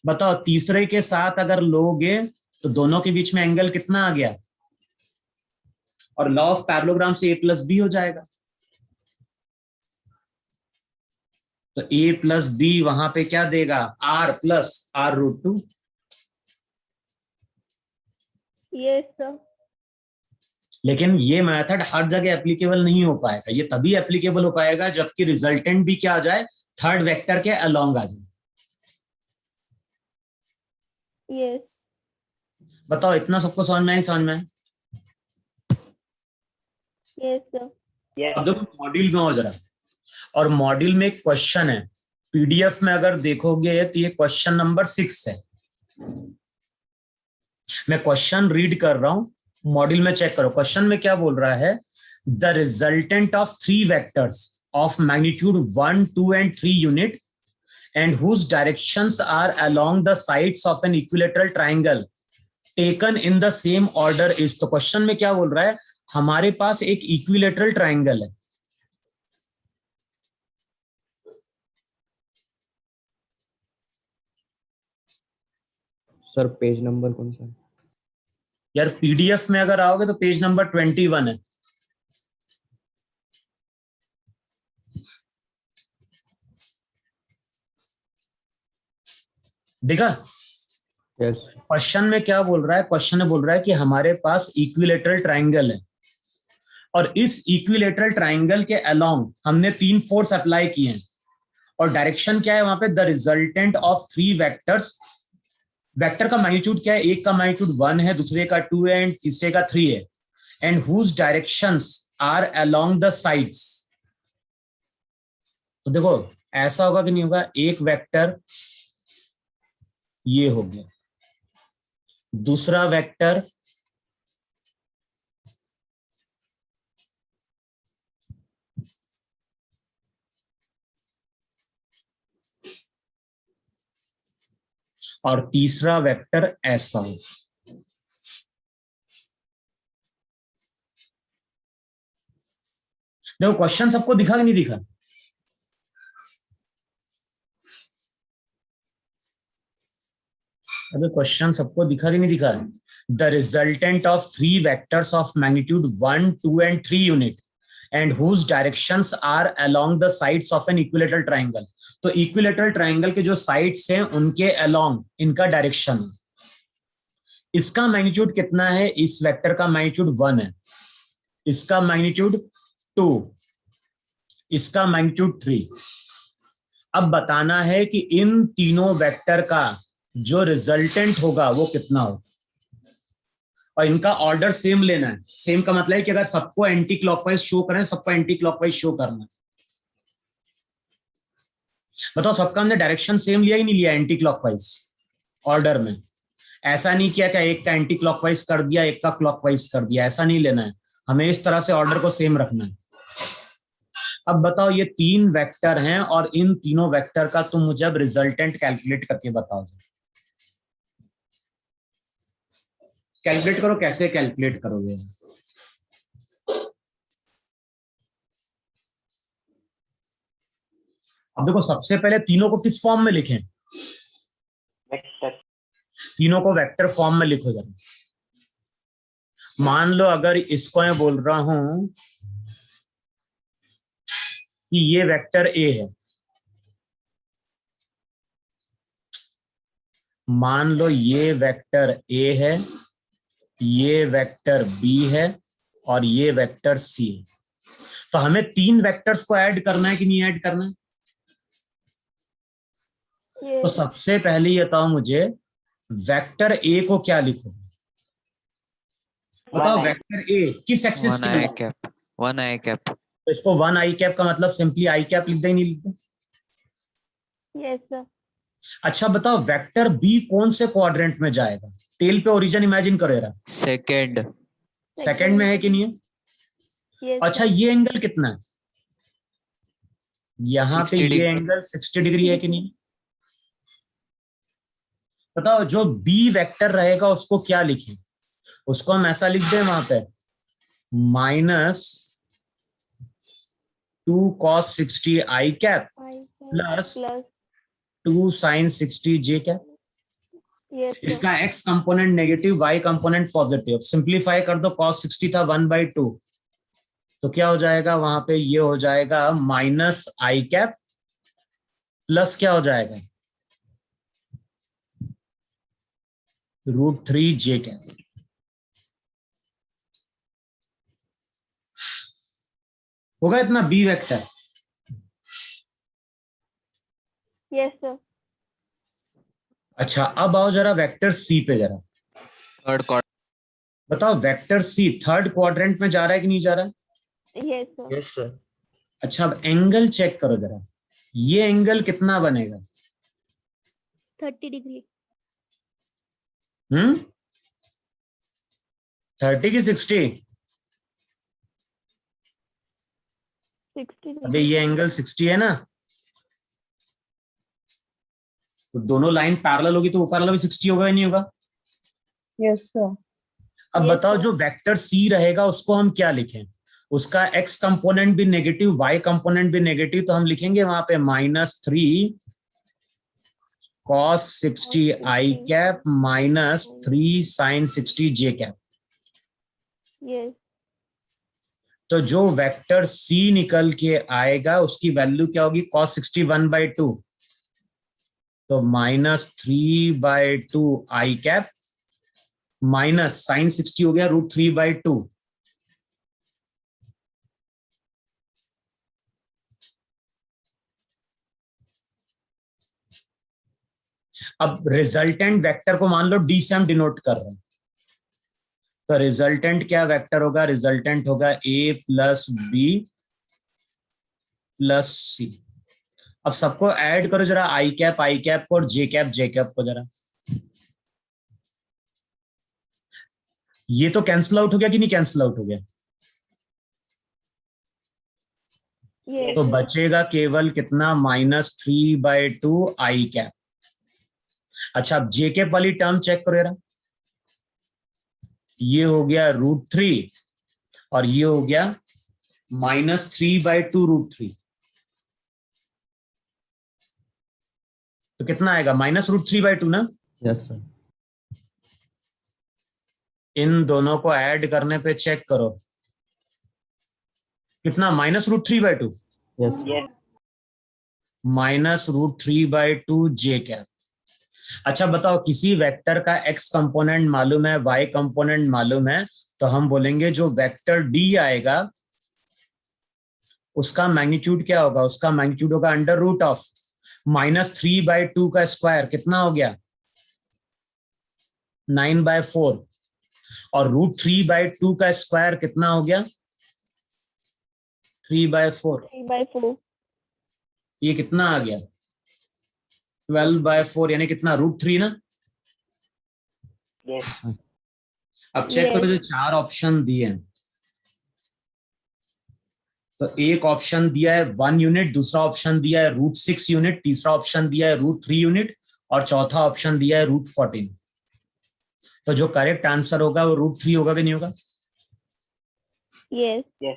बताओ तीसरे के साथ अगर लोगे तो दोनों के बीच में एंगल कितना आ गया? और लॉ ऑफ पैरेललोग्राम से a प्लस b हो जाएगा। तो a प्लस b वहां पे क्या देगा? r plus r√2। Yes, sir. लेकिन ये मेथड हर जगह एप्लीकेबल नहीं हो पाएगा। ये तभी एप्लीकेबल हो पाएगा जबकि रिजल्टेंट भी क्या आ जाए? थर्ड वेक्टर के अलोंग आ जाए। Yes. बताओ इतना सबको समझ में आई? समझ में? Yes, sir. Yes. अब देखो मॉड्यूल में हो जरा, और मॉड्यूल में एक क्वेश्चन है, PDF में अगर देखोगे तो ये क्वेश्चन नंबर 6 है। मैं क्वेश्चन रीड कर रहा हूं, मॉड्यूल में चेक करो। क्वेश्चन में क्या बोल रहा है? The resultant of 3 vectors of magnitude 1, 2 and 3 unit and whose directions are along the sides of an equilateral triangle taken in the same order is। तो क्वेश्चन में क्या बोल रहा है? हमारे पास एक इक्विलेटरल ट्राइंगल है, सर पेज नंबर कौन सा है? यार PDF में अगर आओगे तो पेज नंबर 21 है। देखा? यस। क्वेश्चन में क्या बोल रहा है? क्वेश्चन में बोल रहा है कि हमारे पास इक्विलेटरल ट्राइंगल है, और इस इक्विलेटरल ट्राइंगल के अलोंग हमने 3 फोर्स अप्लाई किए हैं, और डायरेक्शन क्या है वहां पे, the resultant of 3 vectors. Vector का मैग्नीट्यूड क्या है, एक का मैग्नीट्यूड 1 है, दूसरे का 2 है एंड तीसरे का 3 है, and whose directions are along the sides. तो देखो ऐसा होगा कि नहीं होगा, एक वेक्टर ये हो गया, दूसरा वेक्टर और तीसरा वेक्टर ऐसा हो। देखो क्वेश्चन सबको दिखा कि नहीं दिखा, अबे क्वेश्चन सबको दिखा कि नहीं दिखा। The resultant of 3 vectors of magnitude 1, 2 and 3 unit and whose directions are along the sides of an equilateral triangle. तो इक्विलेटरल ट्राइंगल के जो साइड्स हैं उनके अलोंग इनका डायरेक्शन है। इसका मैग्नीट्यूड कितना है, इस वेक्टर का मैग्नीट्यूड 1 है, इसका मैग्नीट्यूड 2, इसका मैग्नीट्यूड 3। अब बताना है कि इन तीनों वेक्टर का जो रिजल्टेंट होगा वो कितना हो, और इनका ऑर्डर सेम लेना है। सेम का मतलब है कि अगर सबको एंटी क्लॉकवाइज शो करें, सबको एंटी क्लॉकवाइज शो करना है। बताओ सबका हमने डायरेक्शन सेम लिया ही नहीं लिया एंटी क्लॉकवाइज ऑर्डर में? ऐसा नहीं किया कि एक का एंटी क्लॉकवाइज कर दिया, एक का क्लॉकवाइज कर दिया, ऐसा नहीं लेना है हमें, इस तरह से ऑर्डर को सेम रखना है। अब बताओ ये 3 वेक्टर हैं और इन तीनों वेक्टर का तुम मुझे अब रिजल्टेंट कैलकुलेट करके बताओ। कैलकुलेट करो, कैसे कैलकुलेट करोगे? अब देखो सबसे पहले तीनों को किस फॉर्म में लिखें, वेक्टर। तीनों को वेक्टर फॉर्म में लिखो जरा। मान लो अगर इसको मैं बोल रहा हूं कि ये वेक्टर ए है, मान लो ये वेक्टर ए है, ये वेक्टर बी है और ये वेक्टर सी है। तो हमें 3 वेक्टर्स को ऐड करना है कि नहीं ऐड करना है? तो Yes. सबसे पहले ये बताओ मुझे, वेक्टर ए को क्या लिखो? बताओ वेक्टर ए किस एक्सिस 1 से i बना? cap, 1 i cap. तो इसको 1 आई कैप का मतलब सिंपली आई कैप लिख दे, नहीं लिख दे? Yes, sir. अच्छा बताओ वेक्टर बी कौन से क्वाड्रेंट में जाएगा? टेल पे ओरिजिन इमेजिन करो जरा, Second. सेकंड में है कि नहीं है? Yes. अच्छा ये एंगल कितना है, यहाँ पे 60 ये degree. एंगल 60 डिग्री है कि नहीं? बताओ जो बी वेक्टर रहेगा उसको क्या लिखें? उसको हम ऐसा लिख दें वहां पे -2 cos 60 आई कैप प्लस Plus. 2 sin 60 जे कैप। Yes, sir. इसका x component negative, y component positive. Simplify कर दो, cos 60 था 1/2, तो क्या हो जाएगा वहां पे, ये हो जाएगा -i कैप प्लस क्या हो जाएगा √3 जे कैप। होगा इतना बी वेक्टर? Yes, sir. अच्छा अब आओ जरा वेक्टर सी पे जरा, Third quadrant. बताओ वेक्टर सी थर्ड क्वाड्रेंट में जा रहा है कि नहीं जा रहा है? Yes, sir. Yes, sir. अच्छा अब एंगल चेक करो जरा, ये एंगल कितना बनेगा? 30 degree. 30 की 60? 60 अबे degree. ये एंगल 60 है ना, तो दोनों लाइन पैरेलल होगी तो ऊपर वाला भी 60 होगा या नहीं होगा? Yes, sir. अब Yes, बताओ sir. जो वेक्टर सी रहेगा उसको हम क्या लिखें? उसका x कंपोनेंट भी नेगेटिव, y कंपोनेंट भी नेगेटिव, तो हम लिखेंगे वहां पे -3 cos 60 आई कैप -3 sin 60 जे कैप। Yes. तो जो वेक्टर c निकल के आएगा उसकी वैल्यू क्या होगी, cos 60 1/2, तो -3/2 आई कैप माइनस sin 60 हो गया √3/2। अब रिजल्टेंट वेक्टर को मान लो डी से हम डिनोट कर रहे हैं, तो रिजल्टेंट क्या वेक्टर होगा? रिजल्टेंट होगा ए प्लस बी प्लस सी। अब सबको ऐड करो जरा, आई कैप को और जे कैप को जरा। ये तो कैंसिल आउट हो गया कि नहीं कैंसिल आउट हो गया? Yes. तो बचेगा केवल कितना? -3/2 आई कैप। अच्छा, अब जे कैप वाली टर्म चेक करो जरा, ये हो गया √3 और ये हो गया -3/2 √3, तो कितना आएगा? -√3/2 ना। Yes sir. इन दोनों को ऐड करने पे चेक करो कितना? -√3/2 यस Yes. -√3/2 जे कैप। अच्छा बताओ, किसी वेक्टर का x कंपोनेंट मालूम है, y कंपोनेंट मालूम है, तो हम बोलेंगे जो वेक्टर d आएगा उसका मैग्नीट्यूड क्या होगा? उसका मैग्नीट्यूड होगा √ऑफ -3/2 का स्क्वायर, कितना हो गया? 9/4, और √3/2 का स्क्वायर कितना हो गया? 3/4। 3/4. ये कितना आ गया? 12/4, यानी कितना? √3 ना। Yes. अब चेक करो, जो 4 ऑप्शन दिए हैं, तो एक ऑप्शन दिया है 1 यूनिट, दूसरा ऑप्शन दिया है √6 यूनिट, तीसरा ऑप्शन दिया है √3 यूनिट, और चौथा ऑप्शन दिया है √14। तो जो करेक्ट आंसर होगा वो √3 होगा कि नहीं होगा? Yes. Yes.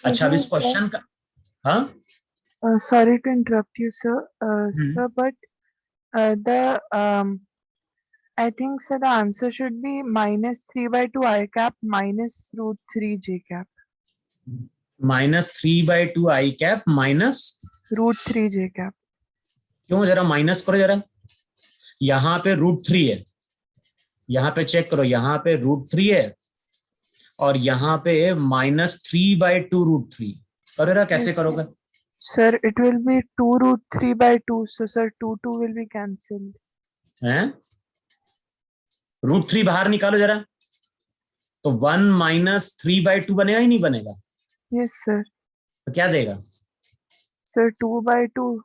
अच्छा, अब इस क्वेश्चन का, हाँ Sorry to interrupt you, sir. Hmm. Sir, but I think, sir, the answer should be -3/2 I cap minus √3 J cap. -3/2 I cap minus √3 J cap. क्यों? जरा माइनस करो जरा, यहाँ पे √3 है, यहाँ पे चेक करो, यहाँ पे √3 है और यहाँ पे -3/2 √3। करो जरा, कैसे Yes, करोगे? Sir, it will be 2√3/2. So, sir, 2 will be cancelled. हैं? √3 बाहर निकालो जरा, तो 1 - 3/2 बनेगा ही नहीं बनेगा? Yes, sir. तो क्या देगा? Sir, 2/2.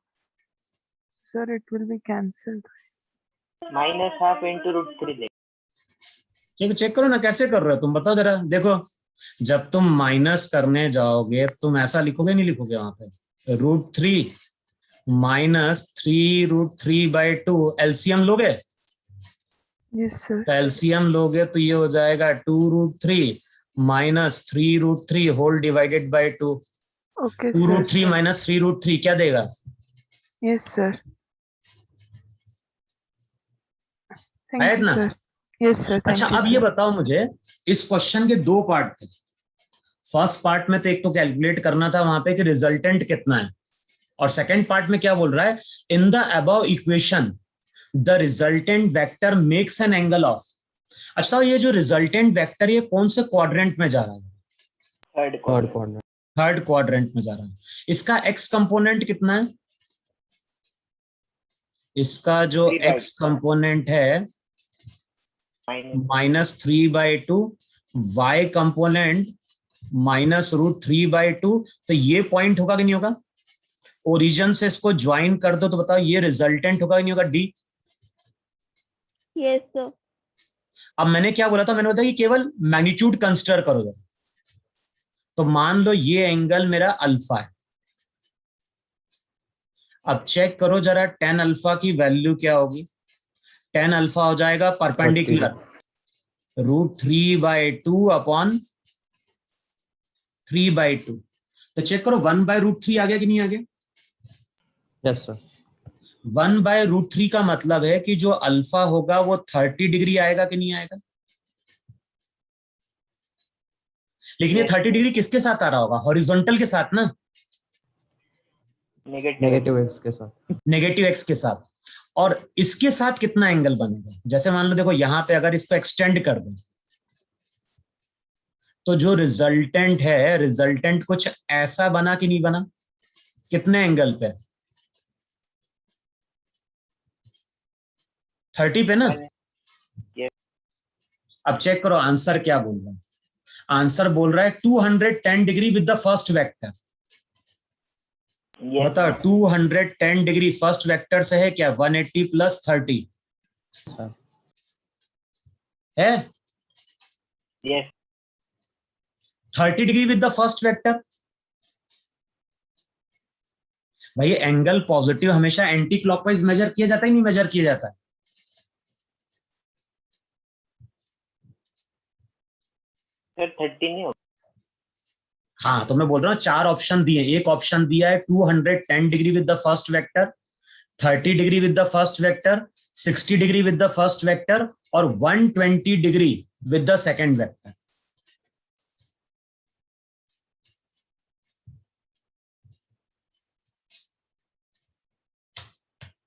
Sir, it will be cancelled. -half into √3 check करो ना, कैसे कर रहे हो तुम, बताओ जरा। देखो, जब तुम माइनस करने जाओगे तुम ऐसा लिखोगे, नहीं लिखोगे? वहां पे √3 -3√3/2 एलसीएम लोगे? Yes, sir. तो एलसीएम लोगे तो ये हो जाएगा 2√3 -3√3 whole divided by 2। Okay, 2√3 sir. -3√3 क्या देगा? Yes, sir. Thank है you, ना? sir. Yes, sir. Thank अच्छा, you, अब ये sir. बताओ मुझे, इस क्वेश्चन के 2 पार्ट थे। फर्स्ट पार्ट में तो एक तो कैलकुलेट करना था वहां पे कि रिजल्टेंट कितना है, और सेकंड पार्ट में क्या बोल रहा है? In the above equation the resultant vector makes an angle of. अच्छा, ये जो रिजल्टेंट वेक्टर ये कौन से क्वाड्रेंट में जा रहा है? Third third quadrant. Corner. Third quadrant में जा रहा है। इसका एक्स कंपोनेंट कितना है? इसका जो 3/2. एक्स कंपोनेंट है Minus. -3/2, Y component -√3/2। तो ये पॉइंट होगा कि नहीं होगा? ओरिजिन से इसको ज्वाइन कर दो तो बताओ ये रिजल्टेंट होगा कि नहीं होगा? डी। Yes, sir. अब मैंने क्या बोला था? मैंने बताया कि केवल मैग्नीट्यूड कंसिडर करो जरा। तो मान लो ये एंगल मेरा अल्फा है। अब चेक करो जरा, tan अल्फा की वैल्यू क्या होगी? tan अल्फा हो जाएगा परपेंडिकुलर √3/2 अपॉन 3/2। तो चेक करो 1/√3 आ गया कि नहीं आ गया? Yes sir. 1/√3 का मतलब है कि जो अल्फा होगा वो 30 डिग्री आएगा कि नहीं आएगा? लेकिन ये 30 डिग्री किसके साथ आ रहा होगा? हॉरिजॉन्टल के साथ ना, Negative. नेगेटिव एक्स के साथ। नेगेटिव एक्स के साथ। और इसके साथ कितना एंगल बनेगा? जैसे मान लो, देखो यहां पे अगर इसको एक्सटेंड कर दें तो जो रिजल्टेंट है, रिजल्टेंट कुछ ऐसा बना कि नहीं बना? कितने एंगल पे? 30 पे ना। Yes. अब चेक करो आंसर क्या बोल रहा है। आंसर बोल रहा है 210 degree with the first vector. Yes. बता 210 डिग्री फर्स्ट वेक्टर से है क्या? 180 प्लस 30 सर है। Yes. 30 degree with the first vector. भाई एंगल पॉजिटिव हमेशा एंटी क्लॉकवाइज मेजर किया जाता है, नहीं मेजर किया जाता है? सर 30 नहीं होगा। हाँ तो मैं बोल रहा हूँ 4 ऑप्शन दिए। एक ऑप्शन दिया है 210 degree with the first vector, 30 degree with the first vector, 60 degree with the first vector और 120 degree with the second vector.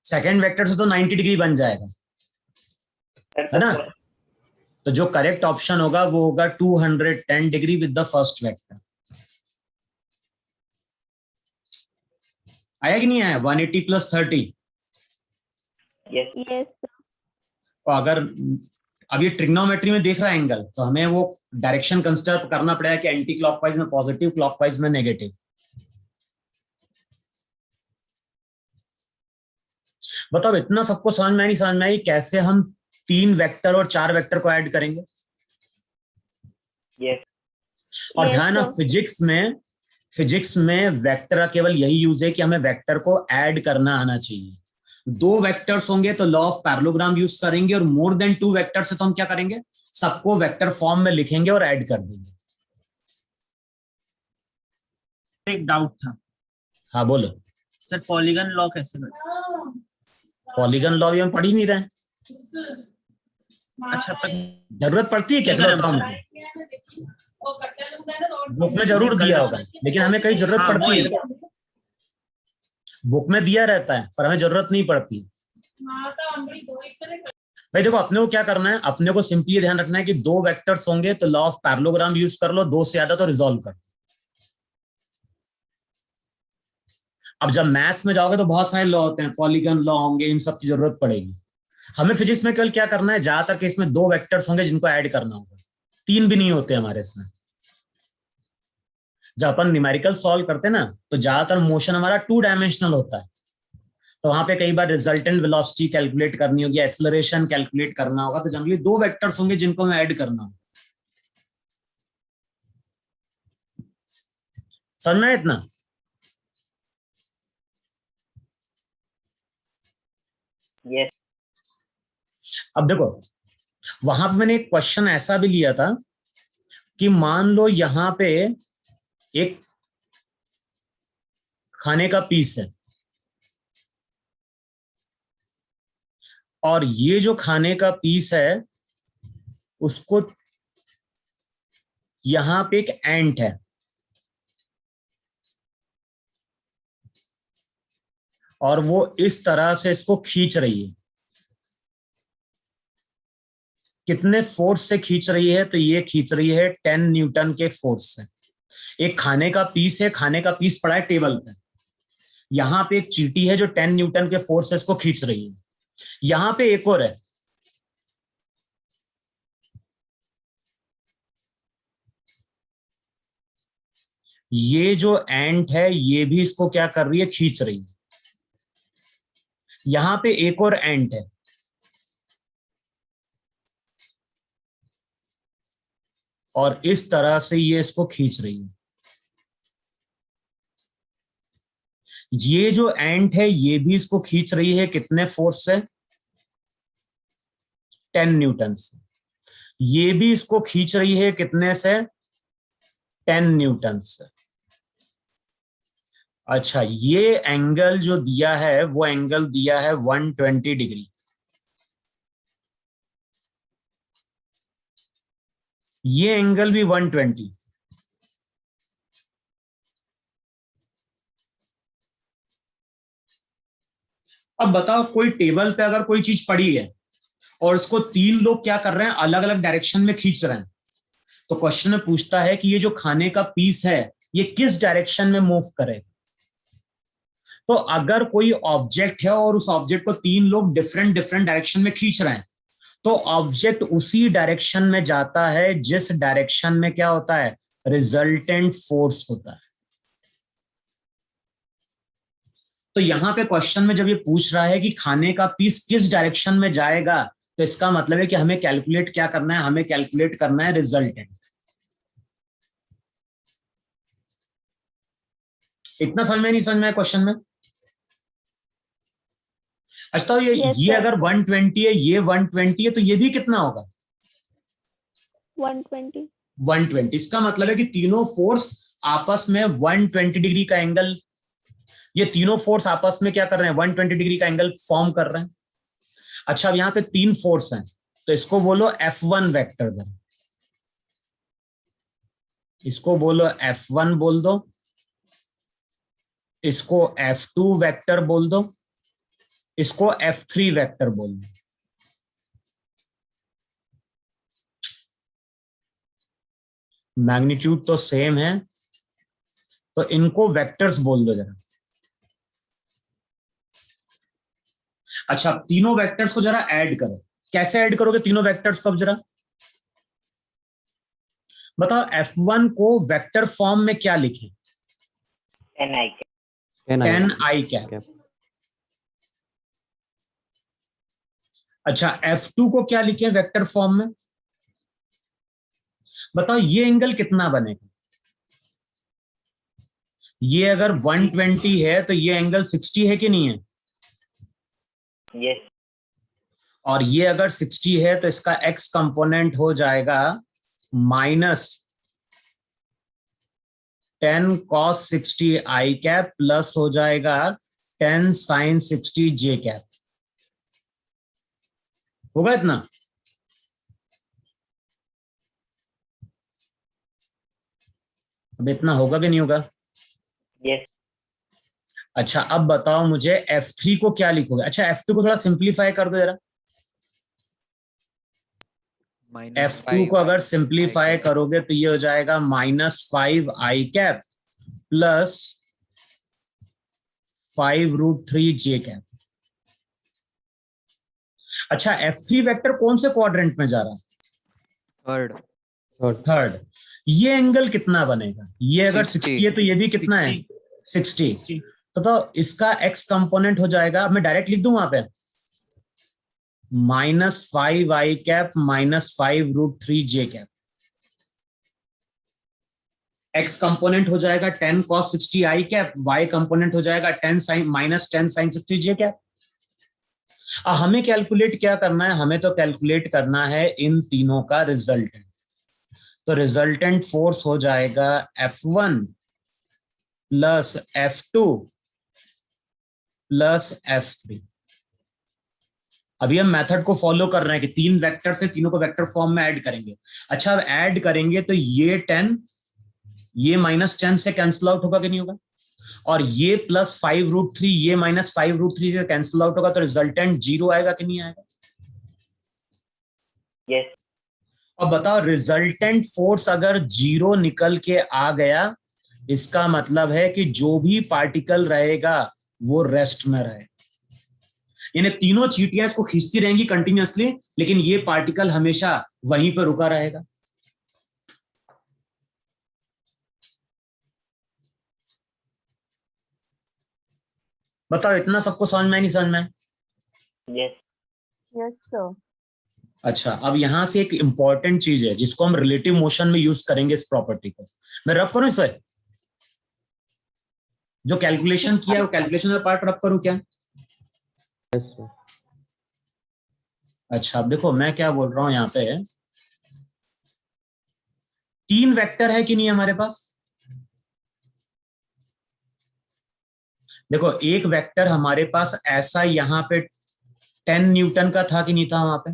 Second vector से तो 90 डिग्री बन जाएगा, सर है ना? तो जो करेक्ट ऑप्शन होगा वो होगा 210 degree with the first vector. आया कि नहीं आया? 180 प्लस 30। Yes. Yes. तो अगर अब ये ट्रिग्नोमेट्री में देख रहा है एंगल, तो हमें वो डायरेक्शन कंसिडर करना पड़ेगा कि एंटी क्लॉकवाइज में पॉजिटिव, क्लॉकवाइज में नेगेटिव। बताओ इतना सबको समझ में नहीं समझ में आई कैसे हम 3 वेक्टर और 4 वेक्टर को ऐड करेंगे? Yes. और Yes, ध्यान, sir. फिजिक्स में वेक्टर का केवल यही यूज है कि हमें वेक्टर को ऐड करना आना चाहिए। 2 वेक्टर्स होंगे तो लॉ ऑफ पैरेललोग्राम यूज करेंगे, और मोर देन 2 वेक्टर्स है तो हम क्या करेंगे? सबको वेक्टर फॉर्म में लिखेंगे और ऐड कर देंगे। एक डाउट था हाँ बोलो। सर, पॉलीगन लॉ कैसे करते पॉलीगन लॉ भी हम पढ़ ही नहीं रहे हैं। अच्छा तक जरूरत पड़ती है क्या? ठीक है, बताओ मुझे। बुक में जरूर दिया होगा, लेकिन हमें कहीं जरूरत हाँ, पड़ती है? वही। बुक में दिया रहता है पर हमें जरूरत नहीं पड़ती। भाई देखो, अपने को क्या करना है, अपने को सिंपली ध्यान रखना है कि 2 वेक्टर्स होंगे तो लॉ ऑफ पैरेललोग्राम यूज कर लो, 2 से ज्यादा तो रिजॉल्व कर। अब जब मैथ्स में जाओगे तो बहुत सारे लॉ होते हैं, पॉलीगन लॉ होंगे, इन सब की जरूरत पड़ेगी। हमें फिजिक्स में केवल क्या करना है, ज्यादातर केस में 2 वेक्टर्स होंगे जिनको ऐड करना होगा, 3 भी नहीं होते हमारे इसमें। जब अपन न्यूमेरिकल सॉल्व करते हैं ना, तो ज्यादातर मोशन हमारा 2 डायमेंशनल होता है, तो वहां पे कई बार रिजल्टेंट वेलोसिटी कैलकुलेट करनी होगी, एक्सेलरेशन कैलकुलेट करना होगा, तो जनरली 2 वेक्टर्स होंगे जिनको हमें ऐड करना होगा। समझ में आया इतना? Yes. अब देखो, वहां पे मैंने एक क्वेश्चन ऐसा भी लिया था कि मान लो यहां पे एक खाने का पीस है, और ये जो खाने का पीस है उसको यहां पे एक एंट है, और वो इस तरह से इसको खींच रही है। कितने फोर्स से खींच रही है? तो ये खींच रही है 10 न्यूटन के फोर्स से। एक खाने का पीस है, खाने का पीस पड़ा है टेबल पे, यहां पे एक चींटी है जो 10 न्यूटन के फोर्स से इसको खींच रही है। यहां पे एक और है, ये जो एंट है ये भी इसको क्या कर रही है? खींच रही है। यहां पे एक और एंट है, और इस तरह से ये इसको खींच रही है। ये जो एंट है ये भी इसको खींच रही है, कितने फोर्स से? 10 न्यूटन से। ये भी इसको खींच रही है, कितने से? 10 न्यूटन से। अच्छा, ये एंगल जो दिया है वो एंगल दिया है 120 डिग्री। ये एंगल भी 120। अब बताओ, कोई टेबल पे अगर कोई चीज पड़ी है और उसको 3 लोग क्या कर रहे हैं? अलग अलग डायरेक्शन में खींच रहे हैं, तो क्वेश्चन में पूछता है कि ये जो खाने का पीस है ये किस डायरेक्शन में मूव करे? तो अगर कोई ऑब्जेक्ट है और उस ऑब्जेक्ट को तीन लोग डिफरेंट डिफरेंट डायरेक्शन में खींच रहे हैं, तो ऑब्जेक्ट उसी डायरेक्शन में जाता है जिस डायरेक्शन में क्या होता है, रिजल्टेंट फोर्स होता है। तो यहां पे क्वेश्चन में जब ये पूछ रहा है कि खाने का पीस किस डायरेक्शन में जाएगा, तो इसका मतलब है कि हमें कैलकुलेट क्या करना है, हमें कैलकुलेट करना है रिजल्टेंट। इतना समझ में नहीं समझ में क्वेश्चन में? अच्छा तो Yes, ये sir. अगर 120 है, ये 120 है, तो ये भी कितना होगा? 120. 120। इसका मतलब है कि तीनों फोर्स आपस में 120 डिग्री का एंगल, ये तीनों फोर्स आपस में क्या कर रहे हैं, 120 डिग्री का एंगल फॉर्म कर रहे हैं। अच्छा अब यहां पे तीन फोर्स हैं, तो इसको बोलो F1 वेक्टर दो, इसको बोलो F1 बोल दो, इसको F2 वेक्टर बोल दो, इसको F3 वेक्टर बोल दो। मैग्नीट्यूड तो सेम है, तो इनको वेक्टर्स बोल दो जरा। अच्छा तीनों वेक्टर्स को जरा ऐड करो। कैसे ऐड करोगे तीनों वेक्टर्स को? अब जरा बताओ, F1 को वेक्टर फॉर्म में क्या लिखें? 10i cap. 10i cap. अच्छा F2 को क्या लिखें वेक्टर फॉर्म में? बताओ ये एंगल कितना बनेगा? ये अगर 120 है तो ये एंगल 60 है कि नहीं है? Yes. और ये अगर 60 है तो इसका x कंपोनेंट हो जाएगा -10 cos 60 i कैप प्लस हो जाएगा 10 sin 60 j कैप। होगा इतना? अब इतना होगा कि नहीं होगा? Yes. अच्छा अब बताओ मुझे F3 को क्या लिखोगे? अच्छा F2 को थोड़ा सिंप्लीफाई कर दो जरा। F2 को अगर सिंप्लीफाई करोगे तो ये हो जाएगा -5 i cap plus 5√3 j cap. अच्छा F3 वेक्टर कौन से क्वाड्रेंट में जा रहा है? थर्ड। ये एंगल कितना बनेगा? ये अगर 60 है तो ये भी कितना है? 60। तो इसका x कंपोनेंट हो जाएगा, अब मैं डायरेक्ट लिख दूं वहां पे, -5 i cap -5√3 j cap. x component हो जाएगा 10 cos 60 i cap, y component हो जाएगा -10 sin 60 j कैप। हमें कैलकुलेट क्या करना है? हमें तो कैलकुलेट करना है इन तीनों का रिजल्टेंट। तो रिजल्टेंट फोर्स हो जाएगा F1 plus F2 plus F3। अभी हम मेथड को फॉलो कर रहे हैं कि तीन वेक्टर से तीनों को वेक्टर फॉर्म में ऐड करेंगे। अच्छा अब ऐड करेंगे तो ये 10 ये -10 से कैंसिल आउट होगा कि नहीं होगा? और ये प्लस 5√3 ये -5√3 से कैंसिल आउट होगा, तो रिजल्टेंट 0 आएगा कि नहीं आएगा? Yes. अब बताओ रिजल्टेंट फोर्स अगर 0 निकल के आ गया, इसका मतलब है कि जो भी पार्टिकल रहेगा वो रेस्ट में रहे। यानी तीनों चींटियां इसको खींचती रहेंगी कंटिन्यूअसली, लेकिन ये पार्टिकल हमेशा वहीं पर रुका रहेगा। बताओ इतना सबको समझ में नहीं समझ में? Yes. Yes, sir. अच्छा अब यहां से एक इंपॉर्टेंट चीज है जिसको हम रिलेटिव मोशन में यूज करेंगे, इस प्रॉपर्टी को मैं रब करूं इसे, जो कैलकुलेशन किया है वो कैलकुलेशन का पार्ट रब करूं क्या? Yes, sir. अच्छा अब देखो मैं क्या बोल रहा हूं, यहाँ पे तीन वेक्टर है कि नहीं हमारे पास? देखो एक वेक्टर हमारे पास ऐसा यहाँ पे 10 न्यूटन का था कि नहीं था वहां पे?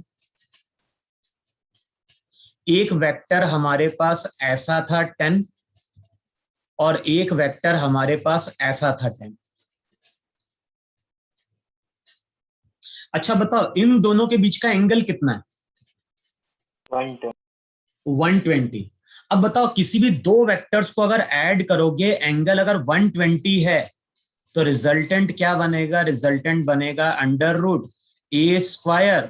एक वेक्टर हमारे पास ऐसा था 10 और एक वेक्टर हमारे पास ऐसा था 10। अच्छा बताओ इन दोनों के बीच का एंगल कितना है? 120। अब बताओ किसी भी दो वेक्टर्स को अगर ऐड करोगे, एंगल अगर 120 है तो रिजल्टेंट क्या बनेगा? रिजल्टेंट बनेगा under root A square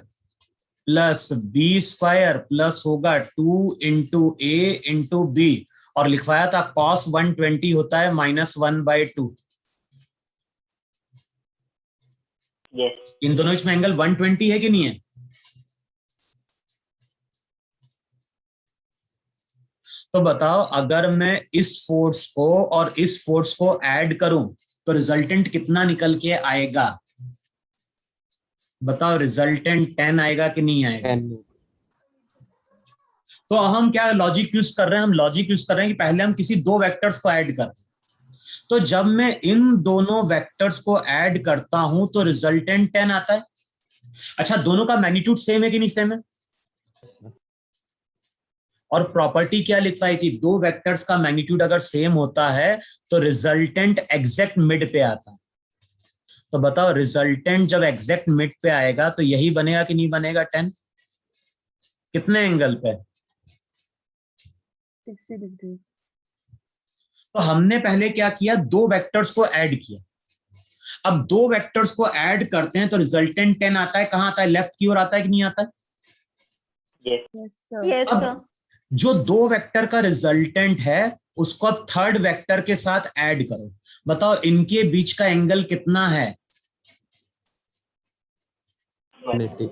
plus B square plus होगा 2 इंटू ए इंटू बी, और लिखवाया था cos 120 होता है -1/2। Yes. इन दोनों में एंगल 120 है कि नहीं है? तो बताओ, अगर मैं इस फोर्स को और इस फोर्स को ऐड करूं तो रिजल्टेंट कितना निकल के आएगा? बताओ, रिजल्टेंट 10 आएगा कि नहीं आएगा? 10 तो हम क्या लॉजिक यूज कर रहे हैं? हम लॉजिक यूज कर रहे हैं कि पहले हम किसी दो वेक्टर्स को ऐड कर, तो जब मैं इन दोनों वेक्टर्स को ऐड करता हूं तो रिजल्टेंट 10 आता है। अच्छा, दोनों का मैग्नीट्यूड सेम है कि नहीं सेम है? और प्रॉपर्टी क्या लिखवाई थी? दो वेक्टर्स का मैग्नीट्यूड अगर सेम होता है तो रिजल्टेंट एग्जैक्ट मिड पे आता है। तो बताओ, रिजल्टेंट जब एग्जैक्ट मिड पे आएगा तो यही बनेगा कि नहीं बनेगा 10? कितने एंगल पे? 60 degrees. तो हमने पहले क्या किया? दो वेक्टर्स को ऐड किया। अब दो वेक्टर्स को ऐड करते हैं तो रिजल्टेंट 10 आता है। कहां आता है? लेफ्ट की ओर आता है कि नहीं आता है? Yes. Yes, sir. Yes, अब sir. जो दो वेक्टर का रिजल्टेंट है उसको अब थर्ड वेक्टर के साथ ऐड करो। बताओ, इनके बीच का एंगल कितना है? 180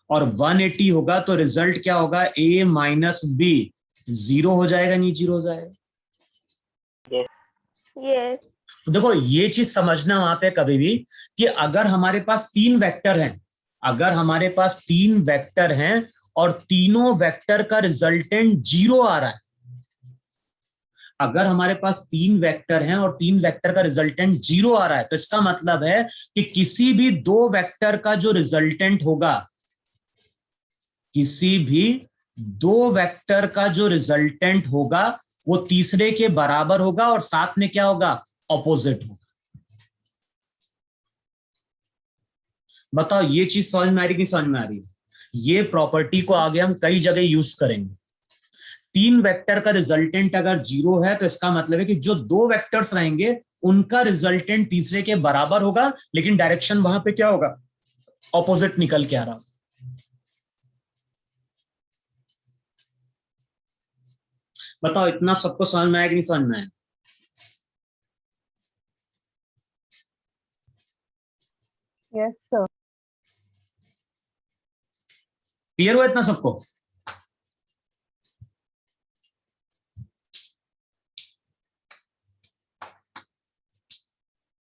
और 180 होगा तो रिजल्ट क्या होगा? a माइनस बी 0 हो जाएगा, नहीं 0 हो जाएगा? Yes. तो देखो, ये चीज समझना वहां पे कभी भी कि अगर हमारे पास तीन वेक्टर हैं, अगर हमारे पास तीन वेक्टर हैं और तीनों वेक्टर का रिजल्टेंट 0 आ रहा है, अगर हमारे पास तीन वेक्टर हैं और तीन वेक्टर का रिजल्टेंट 0 आ रहा है, तो इसका मतलब है कि किसी भी दो वेक्टर का जो रिजल्टेंट होगा, किसी भी दो वेक्टर का जो रिजल्टेंट होगा वो तीसरे के बराबर होगा और साथ में क्या होगा? ऑपोजिट होगा। बताओ, ये चीज समझ में आ रही कि समझ में आ रही है? ये प्रॉपर्टी को आगे हम कई जगह यूज करेंगे। तीन वेक्टर का रिजल्टेंट अगर 0 है तो इसका मतलब है कि जो दो वेक्टर्स रहेंगे उनका रिजल्टेंट तीसरे के बराबर होगा, लेकिन डायरेक्शन वहां पे क्या होगा? ऑपोजिट निकल के आ रहा। बताओ, इतना सबको समझ में आया कि नहीं समझ में आया? Yes, sir. क्लियर हुआ इतना सबको?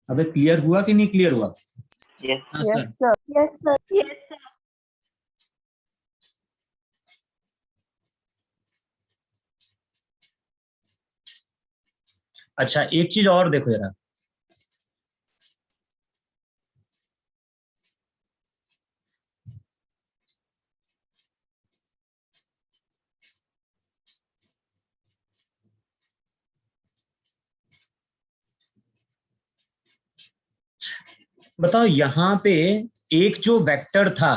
अबे क्लियर हुआ कि नहीं क्लियर हुआ? Yes. हाँ sir. Yes, sir. Yes, sir. Yes, sir. अच्छा, एक चीज और देखो जरा। बताओ, यहां पे एक जो वेक्टर था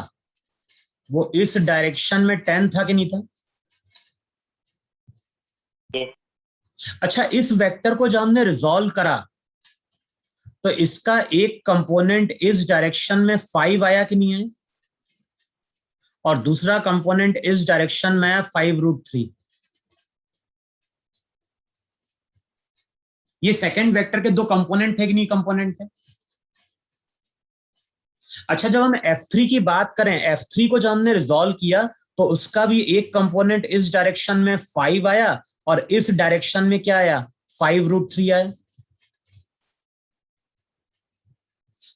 वो इस डायरेक्शन में 10 था कि नहीं था? Yes. अच्छा, इस वेक्टर को जब हमने रिजॉल्व करा तो इसका एक कंपोनेंट इस डायरेक्शन में 5 आया कि नहीं है, और दूसरा कंपोनेंट इस डायरेक्शन में आया 5√3। ये सेकंड वेक्टर के दो कंपोनेंट थे कि नहीं कंपोनेंट थे? अच्छा, जब हम F3 की बात करें, F3 को जब हमने रिजॉल्व किया तो उसका भी एक कंपोनेंट इस डायरेक्शन में 5 आया और इस डायरेक्शन में क्या आया? 5√3 आया।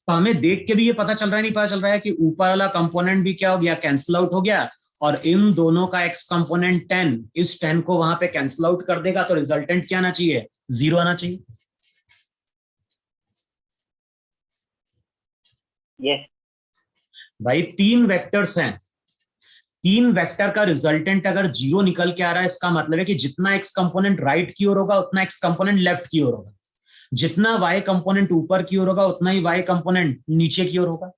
तो हमें देख के भी ये पता चल रहा है, नहीं पता चल रहा है कि ऊपर वाला कंपोनेंट भी क्या हो गया? कैंसिल आउट हो गया, और इन दोनों का x कंपोनेंट 10 इस 10 को वहां पे कैंसिल आउट कर देगा, तो रिजल्टेंट क्या आना चाहिए? 0 आना चाहिए। Yes. भाई, तीन वेक्टर्स हैं, तीन वेक्टर का रिजल्टेंट अगर 0 निकल के आ रहा है, इसका मतलब है कि जितना x कंपोनेंट राइट की ओर होगा उतना x कंपोनेंट लेफ्ट की ओर होगा, जितना y कंपोनेंट ऊपर की ओर होगा उतना ही y कंपोनेंट नीचे की ओर होगा।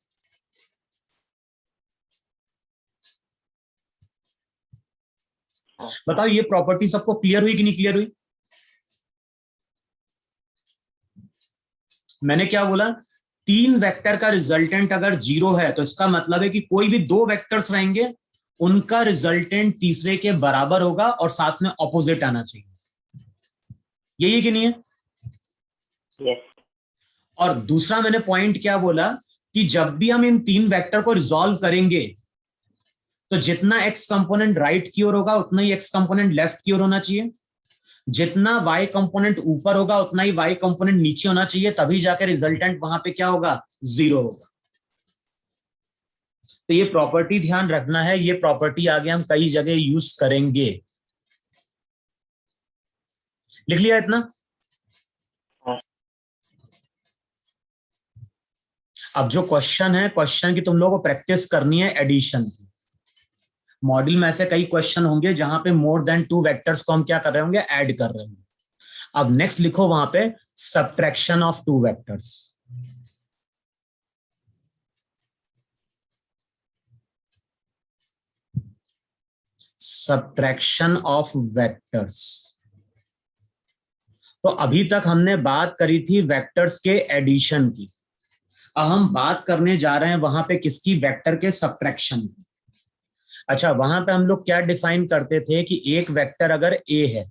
बताओ, ये प्रॉपर्टी सबको क्लियर हुई कि नहीं क्लियर हुई? मैंने क्या बोला, 3 वेक्टर का रिजल्टेंट अगर 0 है तो इसका मतलब है कि कोई भी 2 वेक्टर्स रहेंगे उनका रिजल्टेंट तीसरे के बराबर होगा और साथ में ऑपोजिट आना चाहिए, यही है कि नहीं है? Yes. और दूसरा मैंने पॉइंट क्या बोला कि जब भी हम इन 3 वेक्टर को रिजॉल्व करेंगे तो जितना x कंपोनेंट राइट की ओर होगा उतना ही x कंपोनेंट लेफ्ट की ओर होना चाहिए, जितना y कंपोनेंट ऊपर होगा उतना ही y कंपोनेंट नीचे होना चाहिए, तभी जाकर रिजल्टेंट वहां पे क्या होगा, 0 होगा। तो ये प्रॉपर्टी ध्यान रखना है, ये प्रॉपर्टी आगे हम कई जगह यूज करेंगे। लिख लिया इतना? अब जो क्वेश्चन है, क्वेश्चन की तुम लोगों को प्रैक्टिस करनी है एडिशन की। मॉड्यूल में ऐसे कई क्वेश्चन होंगे जहां पे मोर देन 2 वेक्टर्स को हम क्या कर रहे होंगे, ऐड कर रहे होंगे। अब नेक्स्ट लिखो वहां पे subtraction of 2 vectors. Subtraction of vectors. तो अभी तक हमने बात करी थी वेक्टर्स के एडिशन की, अब हम बात करने जा रहे हैं वहां पे किसकी, वेक्टर के सब्ट्रैक्शन की। अच्छा, वहां पे हम लोग क्या डिफाइन करते थे कि एक वेक्टर अगर ए है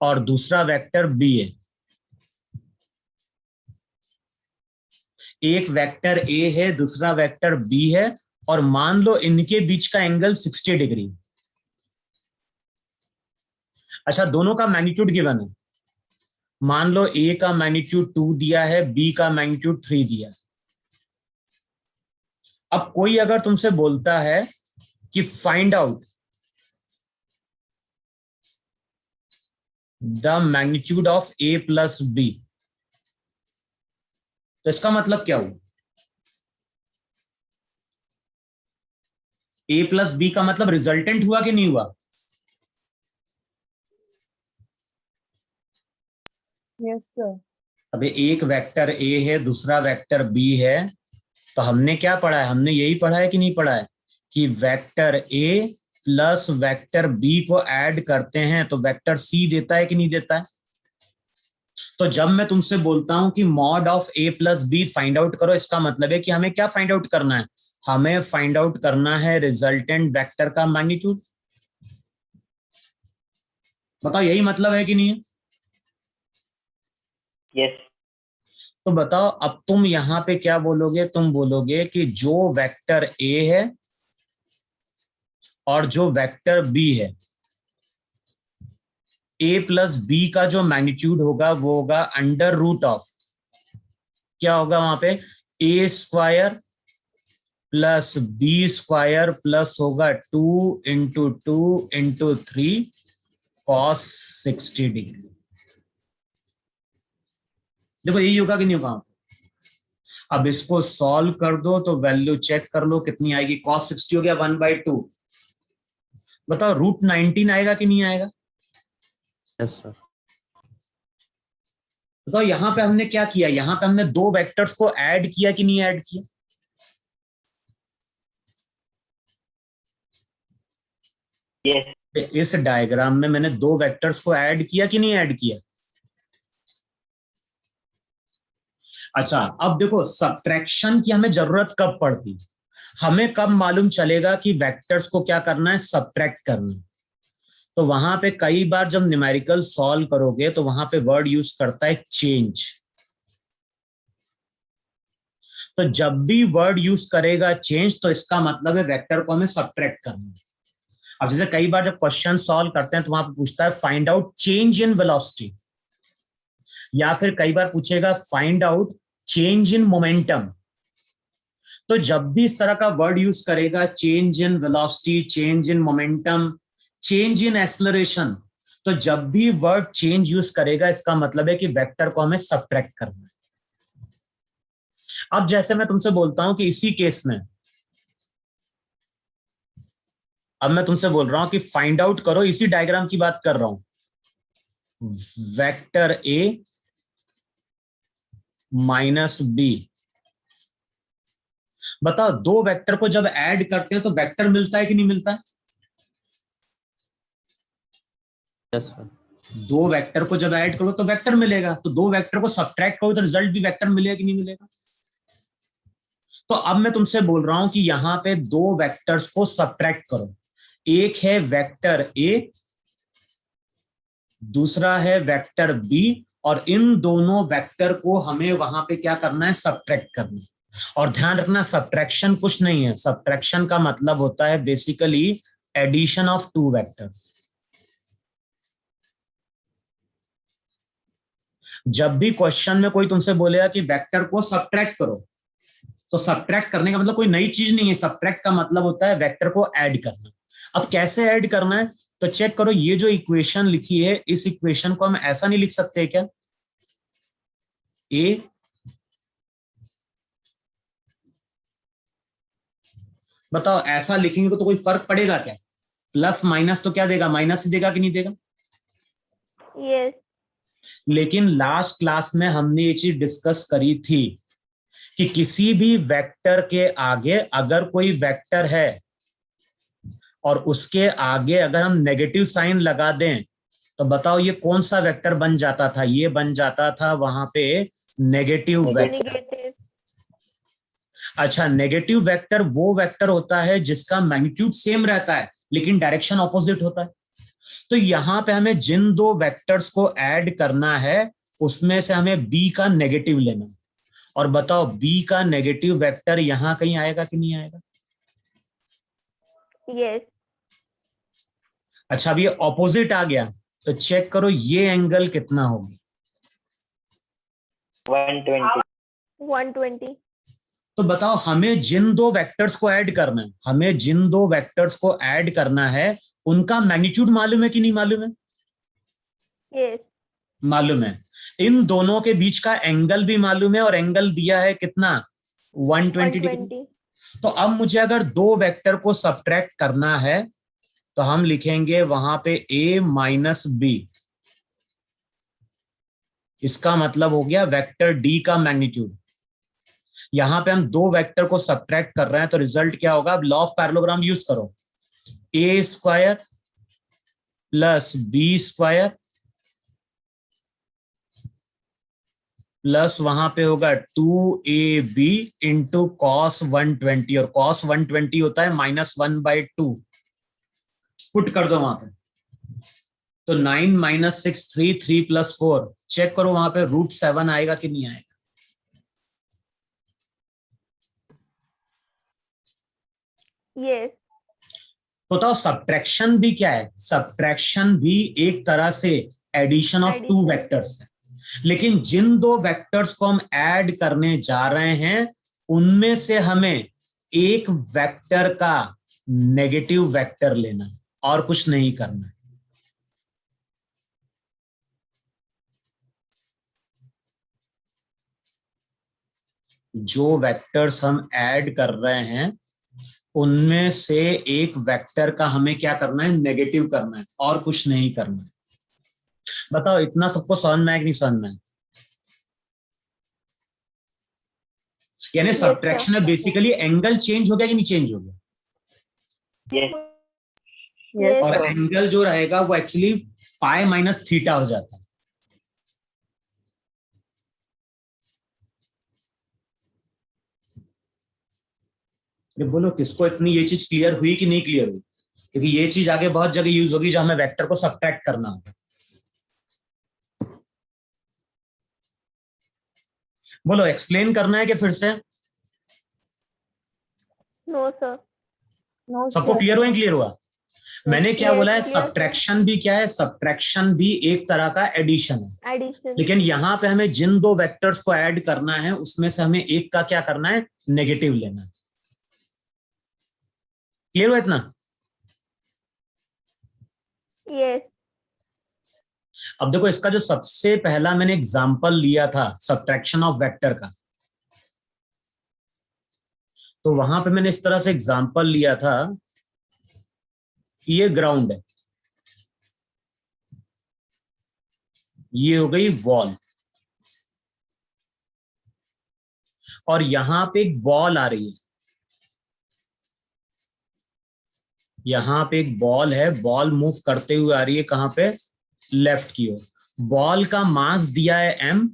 और दूसरा वेक्टर बी है, एक वेक्टर ए है दूसरा वेक्टर बी है और मान लो इनके बीच का एंगल 60 डिग्री। अच्छा, दोनों का मैग्नीट्यूड गिवन है, मान लो ए का मैग्नीट्यूड 2 दिया है, बी का मैग्नीट्यूड 3 दिया है। अब कोई अगर तुमसे बोलता है कि find out the magnitude of A plus B, तो इसका मतलब क्या हुआ, ए प्लस बी का मतलब रिजल्टेंट हुआ कि नहीं हुआ? Yes, sir. अबे एक वेक्टर ए है दूसरा वेक्टर बी है, तो हमने क्या पढ़ा है, हमने यही पढ़ा है कि नहीं पढ़ा है कि vector A plus vector B को ऐड करते हैं तो वेक्टर सी देता है कि नहीं देता है? तो जब मैं तुमसे बोलता हूं कि mod of A plus B find out करो, इसका मतलब है कि हमें क्या फाइंड आउट करना है, हमें फाइंड आउट करना है रिजल्टेंट वेक्टर का मैग्नीट्यूड। बताओ यही मतलब है कि नहीं है? Yes. तो बताओ अब तुम यहां पे क्या बोलोगे, तुम बोलोगे कि जो वेक्टर ए है और जो वेक्टर बी है, ए प्लस बी का जो मैग्नीट्यूड होगा वो होगा अंडर रूट ऑफ, क्या होगा वहां पे, A square plus B square plus होगा 2 इंटू 2 इंटू 3 कॉस 60 डिग्री। देखो यही होगा कि नहीं होगा? अब इसको सॉल्व कर दो तो वैल्यू चेक कर लो कितनी आएगी, cos 60 हो गया 1/2। बताओ रूट 19 आएगा कि नहीं आएगा? Yes sir. बताओ यहां पे हमने क्या किया, यहां पे हमने 2 वेक्टर्स को ऐड किया कि नहीं ऐड किया? Yes. इस डायग्राम में मैंने 2 वेक्टर्स को ऐड किया कि नहीं ऐड किया? अच्छा, अब देखो सब्ट्रैक्शन की हमें जरूरत कब पड़ती, हमें कब मालूम चलेगा कि वेक्टर्स को क्या करना है, सब्ट्रैक्ट करना है? तो वहां पे कई बार जब न्यूमेरिकल सॉल्व करोगे तो वहां पे वर्ड यूज करता है चेंज। तो जब भी वर्ड यूज करेगा चेंज तो इसका मतलब है वेक्टर को हमें सब्ट्रैक्ट करना है। अब जैसे कई बार जब क्वेश्चन सॉल्व करते हैं तो वहां पे पूछता है find out change in velocity, या फिर कई बार पूछेगा find out change in momentum. तो जब भी इस तरह का वर्ड यूज करेगा, change in velocity, change in momentum, change in acceleration, तो जब भी वर्ड चेंज यूज करेगा इसका मतलब है कि वेक्टर को हमें सब्ट्रैक्ट करना है। अब जैसे मैं तुमसे बोलता हूं कि इसी केस में अब मैं तुमसे बोल रहा हूं कि फाइंड आउट करो, इसी डायग्राम की बात कर रहा हूं, वेक्टर ए माइनस बी। बताओ 2 वेक्टर को जब ऐड करते हैं तो वेक्टर मिलता है कि नहीं मिलता है? Yes sir. दो वेक्टर को जब ऐड करो तो वेक्टर मिलेगा, तो दो वेक्टर को सब्ट्रैक्ट करो तो रिजल्ट भी वेक्टर मिलेगा कि नहीं मिलेगा। तो अब मैं तुमसे बोल रहा हूं कि यहां पे दो वेक्टर्स को सब्ट्रैक्ट करो, एक है वेक्टर ए, दूसरा है वेक्टर बी, और इन दोनों वेक्टर को हमें वहां पे क्या करना है, सब्ट्रैक्ट करना है। और ध्यान रखना सब्ट्रैक्शन कुछ नहीं है, सब्ट्रैक्शन का मतलब होता है basically addition of two vectors. जब भी क्वेश्चन में कोई तुमसे बोलेगा कि वेक्टर को सब्ट्रैक्ट करो, तो सब्ट्रैक्ट करने का मतलब कोई नई चीज नहीं है, सब्ट्रैक्ट का मतलब होता है वेक्टर को ऐड करना। अब कैसे ऐड करना है, तो चेक करो, ये जो इक्वेशन लिखी है, इस इक्वेशन को हम ऐसा नहीं लिख सकते क्या, ए बताओ ऐसा लिखेंगे तो कोई फर्क पड़ेगा क्या, प्लस माइनस तो क्या देगा, माइनस ही देगा कि नहीं देगा। Yes. लेकिन लास्ट क्लास में हमने ये चीज डिस्कस करी थी कि किसी भी वेक्टर के आगे अगर कोई वेक्टर है और उसके आगे अगर हम नेगेटिव साइन लगा दें, तो बताओ ये कौन सा वेक्टर बन जाता था, ये बन जाता था वहां पे नेगेटिव वेक्टर। Negative. अच्छा, नेगेटिव वेक्टर वो वेक्टर होता है जिसका मैग्नीट्यूड सेम रहता है लेकिन डायरेक्शन ऑपोजिट होता है। तो यहां पे हमें जिन दो वेक्टर्स को ऐड करना है उसमें से हमें बी का नेगेटिव लेना, और बताओ बी का नेगेटिव वेक्टर यहां कहीं आएगा कि नहीं आएगा। Yes. अच्छा, अब ये ऑपोजिट आ गया तो चेक करो ये एंगल कितना होगी, 120. 120. तो बताओ हमें जिन दो वेक्टर्स को ऐड करना है, हमें जिन दो वेक्टर्स को ऐड करना है उनका मैग्नीट्यूड मालूम है कि नहीं मालूम है, Yes. मालूम है। इन दोनों के बीच का एंगल भी मालूम है, और एंगल दिया है कितना, 120 डिग्री। 120. तो अब मुझे अगर दो वेक्टर को सब्ट्रैक्ट करना है तो हम लिखेंगे वहां पे a माइनस बी, इसका मतलब हो गया वेक्टर d का मैग्नीट्यूड। यहां पे हम दो वेक्टर को सब्ट्रैक्ट कर रहे हैं तो रिजल्ट क्या होगा, अब लॉ ऑफ पैरेललोग्राम यूज करो, a square plus B square plus वहां पे होगा 2ab इंटू कॉस 120, और कॉस 120 होता है -1/2, पुट कर दो वहां पे, तो 9 - 6 3 3 + 4, चेक करो वहां पे √7 आएगा कि नहीं आएगा। Yes. तो बताओ सब्ट्रैक्शन भी क्या है, सब्ट्रैक्शन भी एक तरह से addition of two Addition. Vectors है, लेकिन जिन दो वेक्टर्स को हम ऐड करने जा रहे हैं उनमें से हमें एक वेक्टर का नेगेटिव वेक्टर लेना और कुछ नहीं करना है। जो वेक्टर्स हम ऐड कर रहे हैं उनमें से एक वेक्टर का हमें क्या करना है, नेगेटिव करना है, और कुछ नहीं करना है। बताओ इतना सबको समझ में आया कि नहीं समझ में आया? यानी Yes, सब्ट्रैक्शन में बेसिकली एंगल चेंज हो गया कि नहीं चेंज हो गया, Yes. Yes. और एंगल जो रहेगा वो एक्चुअली पाई माइनस थीटा हो जाता है। ये बोलो किसको इतनी ये चीज क्लियर हुई कि नहीं क्लियर हुई, क्योंकि ये चीज आगे बहुत जगह यूज होगी जहां हमें वेक्टर को सब्ट्रैक्ट करना होगा। बोलो एक्सप्लेन करना है कि फिर से, No, sir. No, सबको क्लियर हुआ, क्लियर हुआ। मैंने क्या Yes, बोला है, clear, sir. सब्ट्रैक्शन भी क्या है, सब्ट्रैक्शन भी एक तरह का एडिशन है, Addition. लेकिन यहां पे हमें जिन दो वेक्टर्स को ऐड करना है उसमें से हमें एक का क्या करना है, नेगेटिव लेना है। क्लियर हुआ इतना? Yes. अब देखो इसका जो सबसे पहला मैंने एग्जांपल लिया था सब्ट्रैक्शन ऑफ वेक्टर का, तो वहां पे मैंने इस तरह से एग्जांपल लिया था कि ये ग्राउंड है, ये हो गई वॉल, और यहां पे एक बॉल आ रही है, यहां पे एक बॉल है, बॉल मूव करते हुए आ रही है कहां पे, लेफ्ट की ओर। बॉल का मास दिया है m,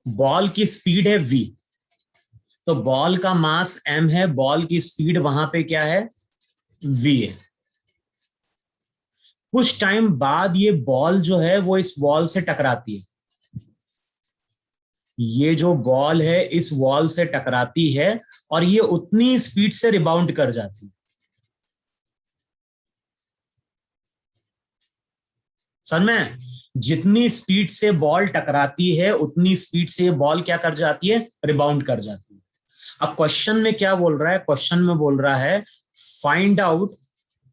बॉल की स्पीड है v। तो बॉल का मास m है, बॉल की स्पीड वहां पे क्या है, v है। कुछ टाइम बाद ये बॉल जो है वो इस वॉल से टकराती है। ये जो बॉल है इस वॉल से टकराती है और ये उतनी स्पीड से रिबाउंड कर जाती है। समझ में? जितनी स्पीड से बॉल टकराती है उतनी स्पीड से बॉल क्या कर जाती है, रिबाउंड कर जाती है। अब क्वेश्चन में क्या बोल रहा है, क्वेश्चन में बोल रहा है find out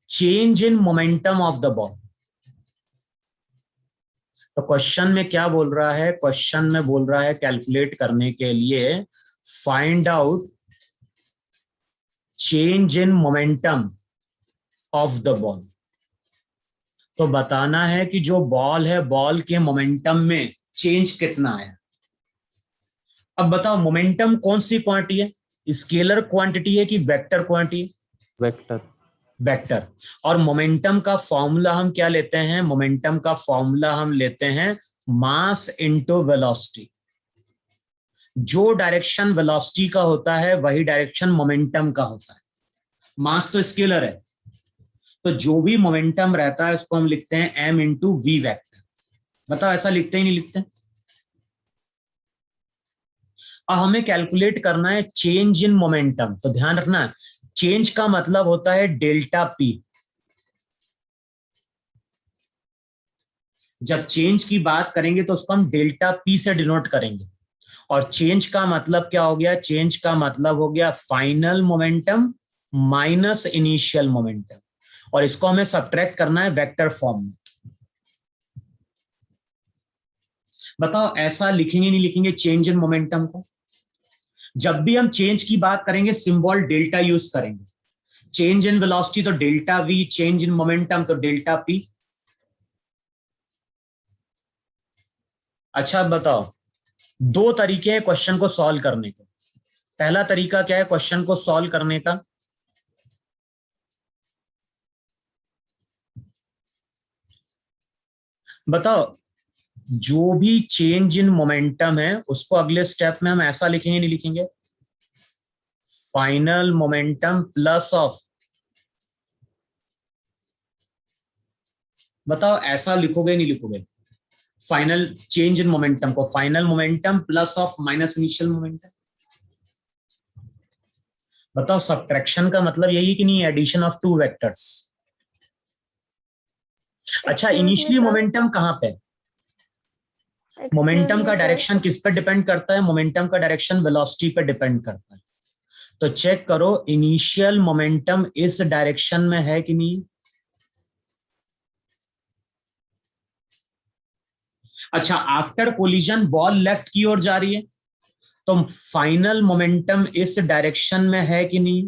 change in momentum of the ball. तो क्वेश्चन में क्या बोल रहा है, क्वेश्चन में बोल रहा है कैलकुलेट करने के लिए find out change in momentum of the ball. तो बताना है कि जो बॉल है बॉल के मोमेंटम में चेंज कितना है। अब बताओ मोमेंटम कौन सी क्वांटिटी है, स्केलर क्वांटिटी है कि वेक्टर क्वांटिटी? वेक्टर। वेक्टर। और मोमेंटम का फॉर्मूला हम क्या लेते हैं, मोमेंटम का फॉर्मूला हम लेते हैं मास इनटू वेलोसिटी। जो डायरेक्शन वेलोसिटी का होता है वही डायरेक्शन मोमेंटम का होता है। मास तो स्केलर है, तो जो भी मोमेंटम रहता है उसको हम लिखते हैं m इंटू वी वेक्टर। बताओ ऐसा लिखते ही नहीं लिखते? अब हमें कैलकुलेट करना है चेंज इन मोमेंटम। तो ध्यान रखना चेंज का मतलब होता है डेल्टा पी। जब चेंज की बात करेंगे तो उसको हम डेल्टा पी से डिनोट करेंगे। और चेंज का मतलब क्या हो गया, चेंज का मतलब हो गया final momentum minus initial momentum. और इसको हमें सब्ट्रैक्ट करना है वेक्टर फॉर्म में। बताओ ऐसा लिखेंगे नहीं लिखेंगे चेंज इन मोमेंटम को? जब भी हम चेंज की बात करेंगे सिंबल डेल्टा यूज करेंगे। चेंज इन वेलोसिटी तो delta we, change in momentum तो डेल्टा पी। अच्छा बताओ, दो तरीके हैं क्वेश्चन को सॉल्व करने के। पहला तरीका क्या है क्वेश्चन को सॉल्व करने का, बताओ जो भी चेंज इन मोमेंटम है उसको अगले स्टेप में हम ऐसा लिखेंगे नहीं लिखेंगे, फाइनल मोमेंटम प्लस ऑफ, बताओ ऐसा लिखोगे नहीं लिखोगे? फाइनल चेंज इन मोमेंटम को final momentum plus of minus initial momentum. बताओ सब्ट्रैक्शन का मतलब यही कि नहीं, एडिशन ऑफ टू वेक्टर्स। अच्छा इनिशियली मोमेंटम कहाँ पे? मोमेंटम का डायरेक्शन किस पे डिपेंड करता है, मोमेंटम का डायरेक्शन वेलोसिटी पे डिपेंड करता है। तो चेक करो इनिशियल मोमेंटम इस डायरेक्शन में है कि नहीं। अच्छा आफ्टर कोलिजन बॉल लेफ्ट की ओर जा रही है, तो फाइनल मोमेंटम इस डायरेक्शन में है कि नहीं?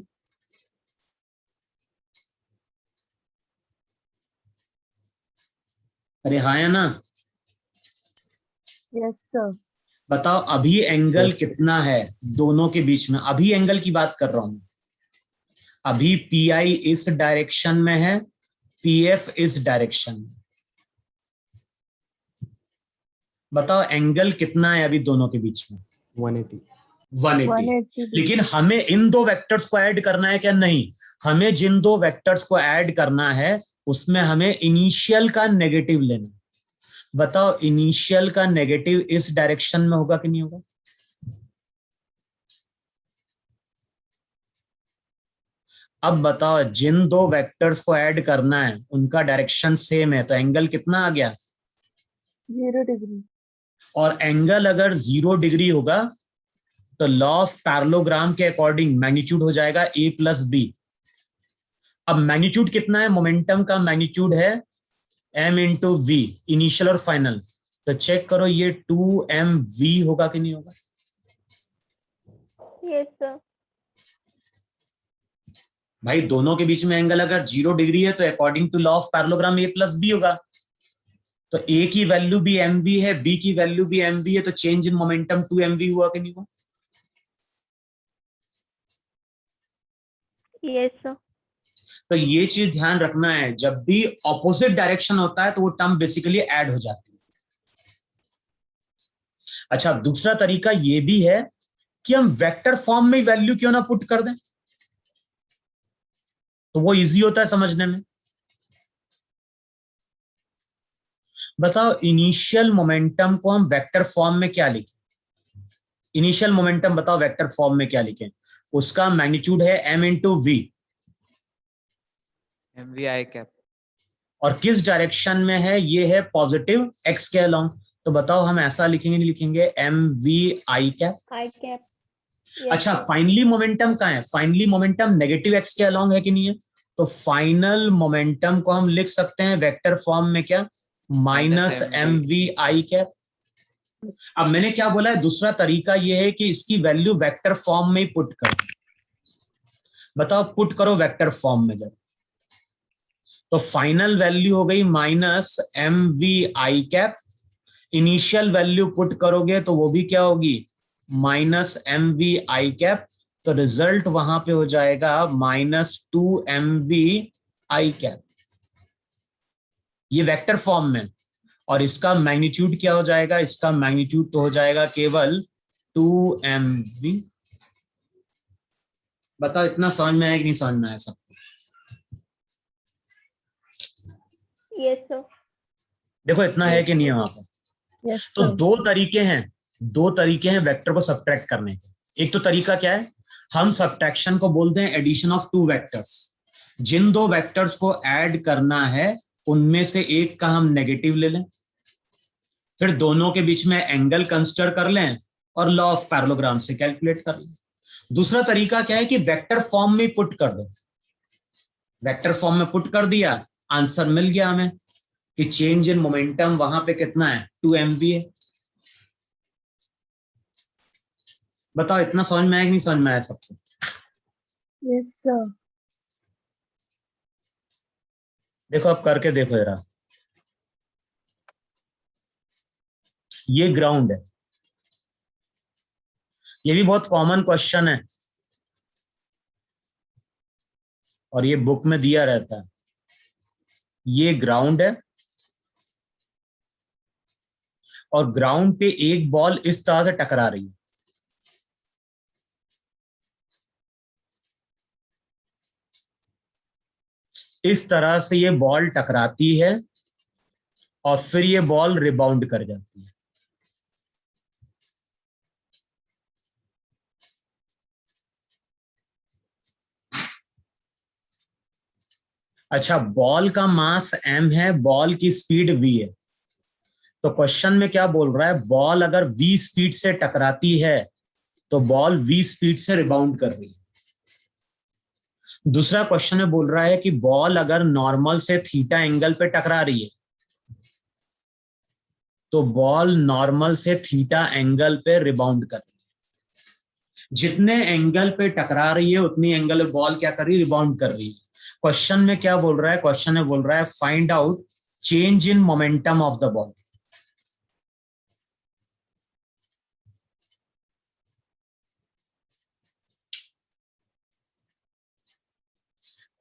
अरे हाँ या ना? Yes, sir. बताओ अभी एंगल कितना है दोनों के बीच में, अभी एंगल की बात कर रहा हूं। अभी पी आई इस डायरेक्शन में है, पी एफ इस डायरेक्शन में। बताओ एंगल कितना है अभी दोनों के बीच में? 180। 180। लेकिन हमें इन दो वेक्टर्स को ऐड करना है क्या? नहीं, हमें जिन दो वेक्टर्स को ऐड करना है उसमें हमें इनिशियल का नेगेटिव लेना। बताओ इनिशियल का नेगेटिव इस डायरेक्शन में होगा कि नहीं होगा? अब बताओ जिन दो वेक्टर्स को ऐड करना है उनका डायरेक्शन सेम है, तो एंगल कितना आ गया? 0 degree. और एंगल अगर 0 डिग्री होगा तो लॉ ऑफ पैरेललोग्राम के अकॉर्डिंग मैग्नीट्यूड हो जाएगा a प्लस बी। अब मैग्नीट्यूड कितना है? मोमेंटम का मैग्नीट्यूड है m इंटू वी, इनिशियल और फाइनल। तो चेक करो ये 2mv होगा कि नहीं होगा? Yes, sir. भाई दोनों के बीच में एंगल अगर 0 डिग्री है तो according to law of parallelogram a plus B होगा। तो a की वैल्यू भी mv है, b की वैल्यू भी mv है, तो चेंज इन मोमेंटम 2mv हुआ कि नहीं हुआ? Yes, sir. तो ये चीज ध्यान रखना है, जब भी ऑपोजिट डायरेक्शन होता है तो वो टर्म बेसिकली ऐड हो जाती है। अच्छा, दूसरा तरीका ये भी है कि हम वेक्टर फॉर्म में वैल्यू क्यों ना पुट कर दें, तो वो इजी होता है समझने में। बताओ इनिशियल मोमेंटम को हम वेक्टर फॉर्म में क्या लिखें? इनिशियल मोमेंटम बताओ वेक्टर फॉर्म में क्या लिखें? उसका मैग्नीट्यूड है m into V, MV I cap. और किस डायरेक्शन में है? ये है पॉजिटिव x के अलोंग। तो बताओ हम ऐसा लिखेंगे नहीं लिखेंगे mv i cap? I cap. अच्छा, फाइनली मोमेंटम कहाँ है? फाइनली मोमेंटम नेगेटिव x के अलोंग है कि नहीं है? तो फाइनल मोमेंटम को हम लिख सकते हैं वेक्टर फॉर्म में क्या? Minus mv i cap. अब मैंने क्या बोला है? दूसरा तरीका ये है कि इसकी वैल्यू वेक्टर फॉर्म में ही पुट करो। बताओ पुट करो वेक्टर फॉर्म में जब, तो फाइनल वैल्यू हो गई minus mv i cap. Initial value put करोगे तो वो भी क्या होगी? Minus mv i cap. तो रिजल्ट वहां पे हो जाएगा -2mv i कैप, ये वेक्टर फॉर्म में। और इसका मैग्नीट्यूड क्या हो जाएगा? इसका मैग्नीट्यूड तो हो जाएगा केवल 2mv। बताओ इतना समझ में आया कि नहीं समझ में आया सब? Yes, sir. देखो इतना है कि नहीं है वहां पर? Yes, तो sir. दो तरीके हैं वेक्टर को सब्ट्रैक्ट करने के। एक तो तरीका क्या है? हम सब्ट्रैक्शन को बोलते हैं एडिशन ऑफ टू वेक्टर्स। जिन दो वेक्टर्स को ऐड करना है उनमें से एक का हम नेगेटिव ले लें, फिर दोनों के बीच में एंगल कंसिडर कर लें और लॉ ऑफ पैरेललोग्राम से कैलकुलेट कर लें। दूसरा तरीका क्या है कि वेक्टर फॉर्म में पुट कर दो। वेक्टर फॉर्म में पुट कर दिया, आंसर मिल गया हमें कि चेंज इन मोमेंटम वहां पे कितना है? 2mv है। बताओ इतना समझ में आया कि नहीं समझ में आया सबको? Yes, sir. देखो अब करके देखो जरा, ये ग्राउंड है, ये भी बहुत कॉमन क्वेश्चन है और ये बुक में दिया रहता है। ये ग्राउंड है और ग्राउंड पे एक बॉल इस तरह से टकरा रही है। इस तरह से ये बॉल टकराती है और फिर ये बॉल रिबाउंड कर जाती है। अच्छा, बॉल का मास m है, बॉल की स्पीड v है। तो क्वेश्चन में क्या बोल रहा है? बॉल अगर v स्पीड से टकराती है तो बॉल v स्पीड से रिबाउंड कर रही है। दूसरा क्वेश्चन में बोल रहा है कि बॉल अगर नॉर्मल से थीटा एंगल पे टकरा रही है तो बॉल नॉर्मल से थीटा एंगल पे रिबाउंड कर रही है। जितने एंगल पे टकरा रही है उतनी एंगल पे बॉल क्या कर रही है? रिबाउंड कर रही है। क्वेश्चन में क्या बोल रहा है? क्वेश्चन में बोल रहा है find out change in momentum of the ball.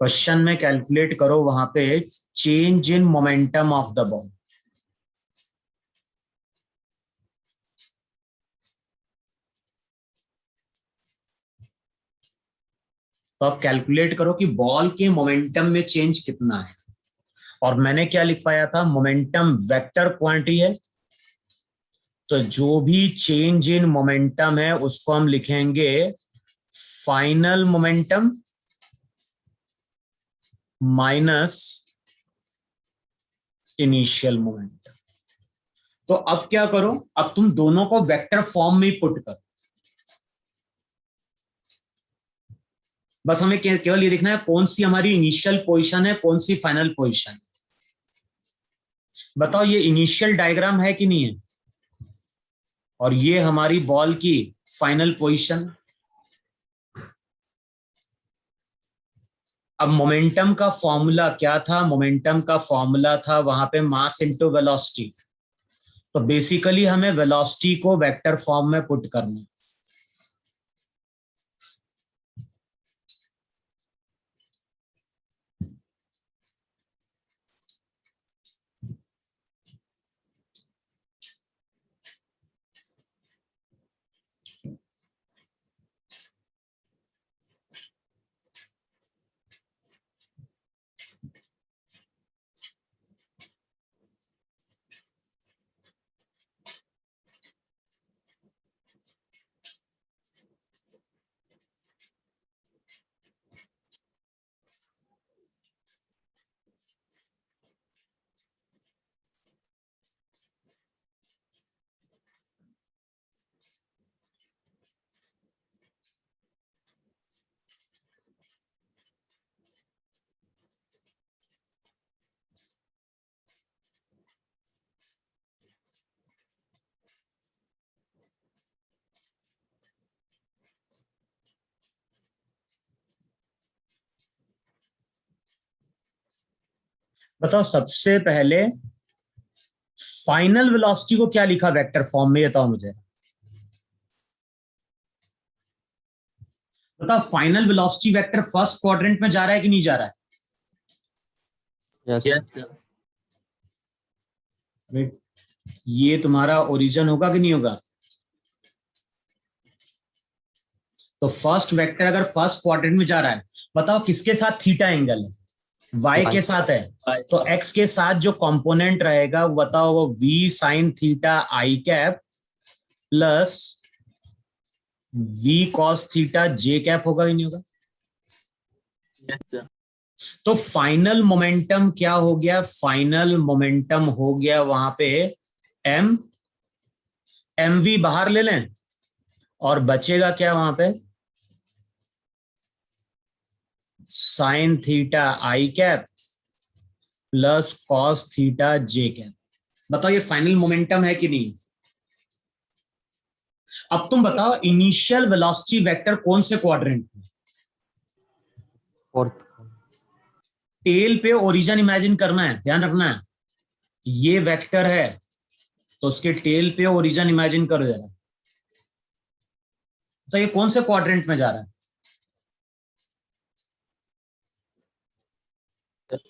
Question में कैलकुलेट करो वहां पे change in momentum of the ball. तो आप कैलकुलेट करो कि बॉल के मोमेंटम में चेंज कितना है। और मैंने क्या लिख पाया था? मोमेंटम वेक्टर क्वांटिटी है, तो जो भी चेंज इन मोमेंटम है उसको हम लिखेंगे final momentum minus initial momentum. तो अब क्या करो? अब तुम दोनों को वेक्टर फॉर्म में पुट करो। बस हमें केवल ये देखना है कौन सी हमारी इनिशियल पोजीशन है, कौन सी फाइनल पोजीशन। बताओ ये इनिशियल डायग्राम है कि नहीं है? और ये हमारी बॉल की फाइनल पोजीशन। अब मोमेंटम का फॉर्मूला क्या था? मोमेंटम का फॉर्मूला था वहां पे मास इनटू वेलोसिटी। तो बेसिकली हमें वेलोसिटी को वेक्टर फॉर्म में पुट करना है। बताओ सबसे पहले फाइनल वेलोसिटी को क्या लिखा वेक्टर फॉर्म में, बताओ मुझे। बताओ final velocity vector first quadrant में जा रहा है कि नहीं जा रहा है? Yes. Yes, sir. ये तुम्हारा ओरिजिन होगा कि नहीं होगा? तो फर्स्ट वेक्टर अगर फर्स्ट क्वाड्रेंट में जा रहा है, बताओ किसके साथ थीटा एंगल है? y के साथ है। तो x के साथ जो कंपोनेंट रहेगा वो बताओ, वो v sin theta i cap plus v cos theta j cap होगा कि नहीं होगा? Yes, sir. तो फाइनल मोमेंटम क्या हो गया? फाइनल मोमेंटम हो गया वहां पे m, mv बाहर ले लें और बचेगा क्या वहां पे? साइन थीटा आई कैप प्लस कॉस थीटा जे कैप। बताओ ये फाइनल मोमेंटम है कि नहीं? अब तुम बताओ इनिशियल वेलोसिटी वेक्टर कौन से क्वाड्रेंट में? Fourth. टेल पे ओरिजिन इमेजिन करना है, ध्यान रखना है। ये वेक्टर है तो उसके टेल पे ओरिजिन इमेजिन करो जरा। तो ये कौन से क्वाड्रेंट में जा रहा है?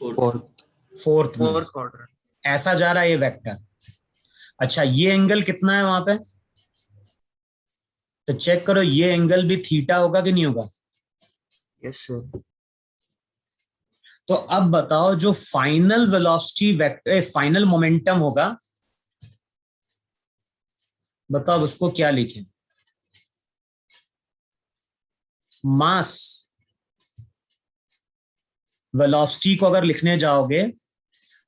Fourth. फोर्थ में। Fourth quadrant. ऐसा जा रहा है ये वेक्टर। अच्छा ये एंगल कितना है वहां पे? तो चेक करो, ये एंगल भी थीटा होगा कि नहीं होगा? Yes, sir. तो अब बताओ जो final velocity vector, final momentum होगा, बताओ उसको क्या लिखें? मास वेलोसिटी को अगर लिखने जाओगे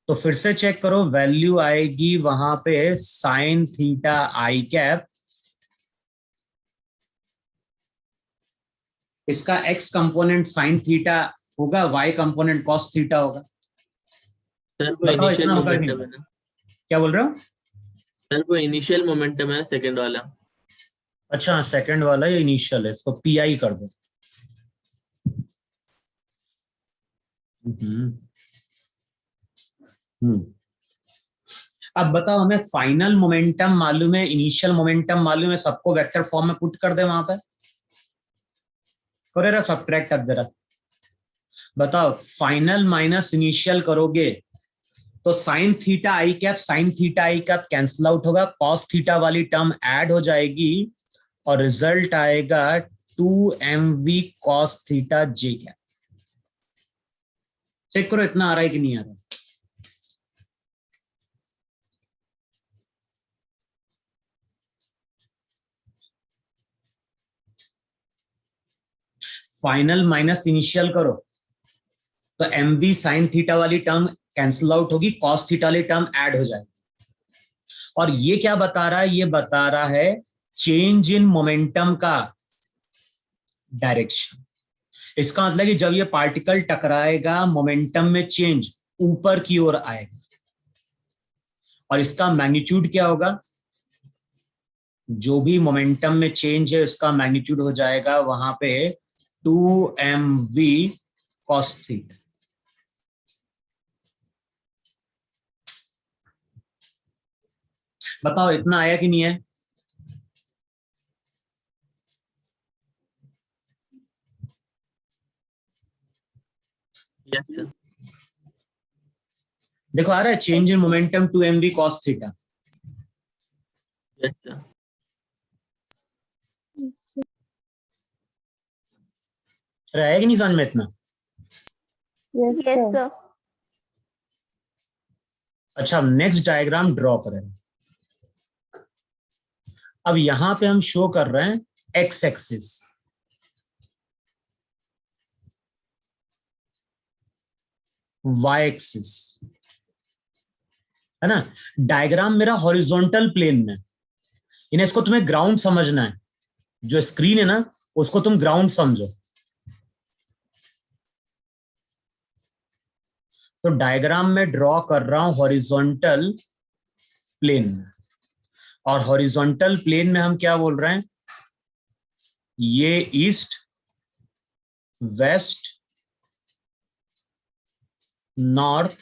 तो फिर से चेक करो, वैल्यू आएगी वहां पे साइन थीटा आई कैप, इसका x कंपोनेंट साइन थीटा होगा, y कंपोनेंट कॉस थीटा होगा। सर वो बताओ इनिशियल इतना होगा कि मोमेंटम नहीं? है ना? क्या बोल रहे हो? सर वो इनिशियल मोमेंटम है सेकंड वाला। अच्छा सेकंड वाला ये इनिशियल है, इसको पी कर दो। हम्म अब बताओ हमें फाइनल मोमेंटम मालूम है, इनिशियल मोमेंटम मालूम है, सबको वेक्टर फॉर्म में पुट कर दे वहां पे। करो सब्ट्रैक्ट अब जरा। बताओ फाइनल माइनस इनिशियल करोगे तो साइन थीटा आई कैप कैंसिल आउट होगा, कॉस थीटा वाली टर्म ऐड हो जाएगी और रिजल्ट आएगा 2mv cos थीटा जे कैप। चेक करो इतना आ रहा है कि नहीं आ रहा है? फाइनल माइनस इनिशियल करो तो एम बी साइन थीटा वाली टर्म कैंसिल आउट होगी, कॉस थीटा वाली टर्म ऐड हो जाएगी। और ये क्या बता रहा है? ये बता रहा है चेंज इन मोमेंटम का डायरेक्शन। इसका मतलब कि जब ये पार्टिकल टकराएगा मोमेंटम में चेंज ऊपर की ओर आएगा और इसका मैग्नीट्यूड क्या होगा? जो भी मोमेंटम में चेंज है उसका मैग्नीट्यूड हो जाएगा वहां पे 2mv cos थीटा। बताओ इतना आया कि नहीं है? Yes sir. देखो आ रहा है change in momentum 2mv cos theta. Yes sir. है कि नहीं समझ में इतना? Yes, sir. अच्छा हम नेक्स्ट डायग्राम ड्रॉ करें। अब यहां पे हम शो कर रहे हैं एक्स एक्सिस, वाई एक्सिस, है ना। डायग्राम मेरा हॉरिजॉन्टल प्लेन में, इन्हें इसको तुम्हें ग्राउंड समझना है। जो स्क्रीन है ना उसको तुम ग्राउंड समझो। तो डायग्राम में ड्रॉ कर रहा हूं हॉरिजॉन्टल प्लेन में, और हॉरिजॉन्टल प्लेन में हम क्या बोल रहे हैं? ये ईस्ट, वेस्ट, नॉर्थ,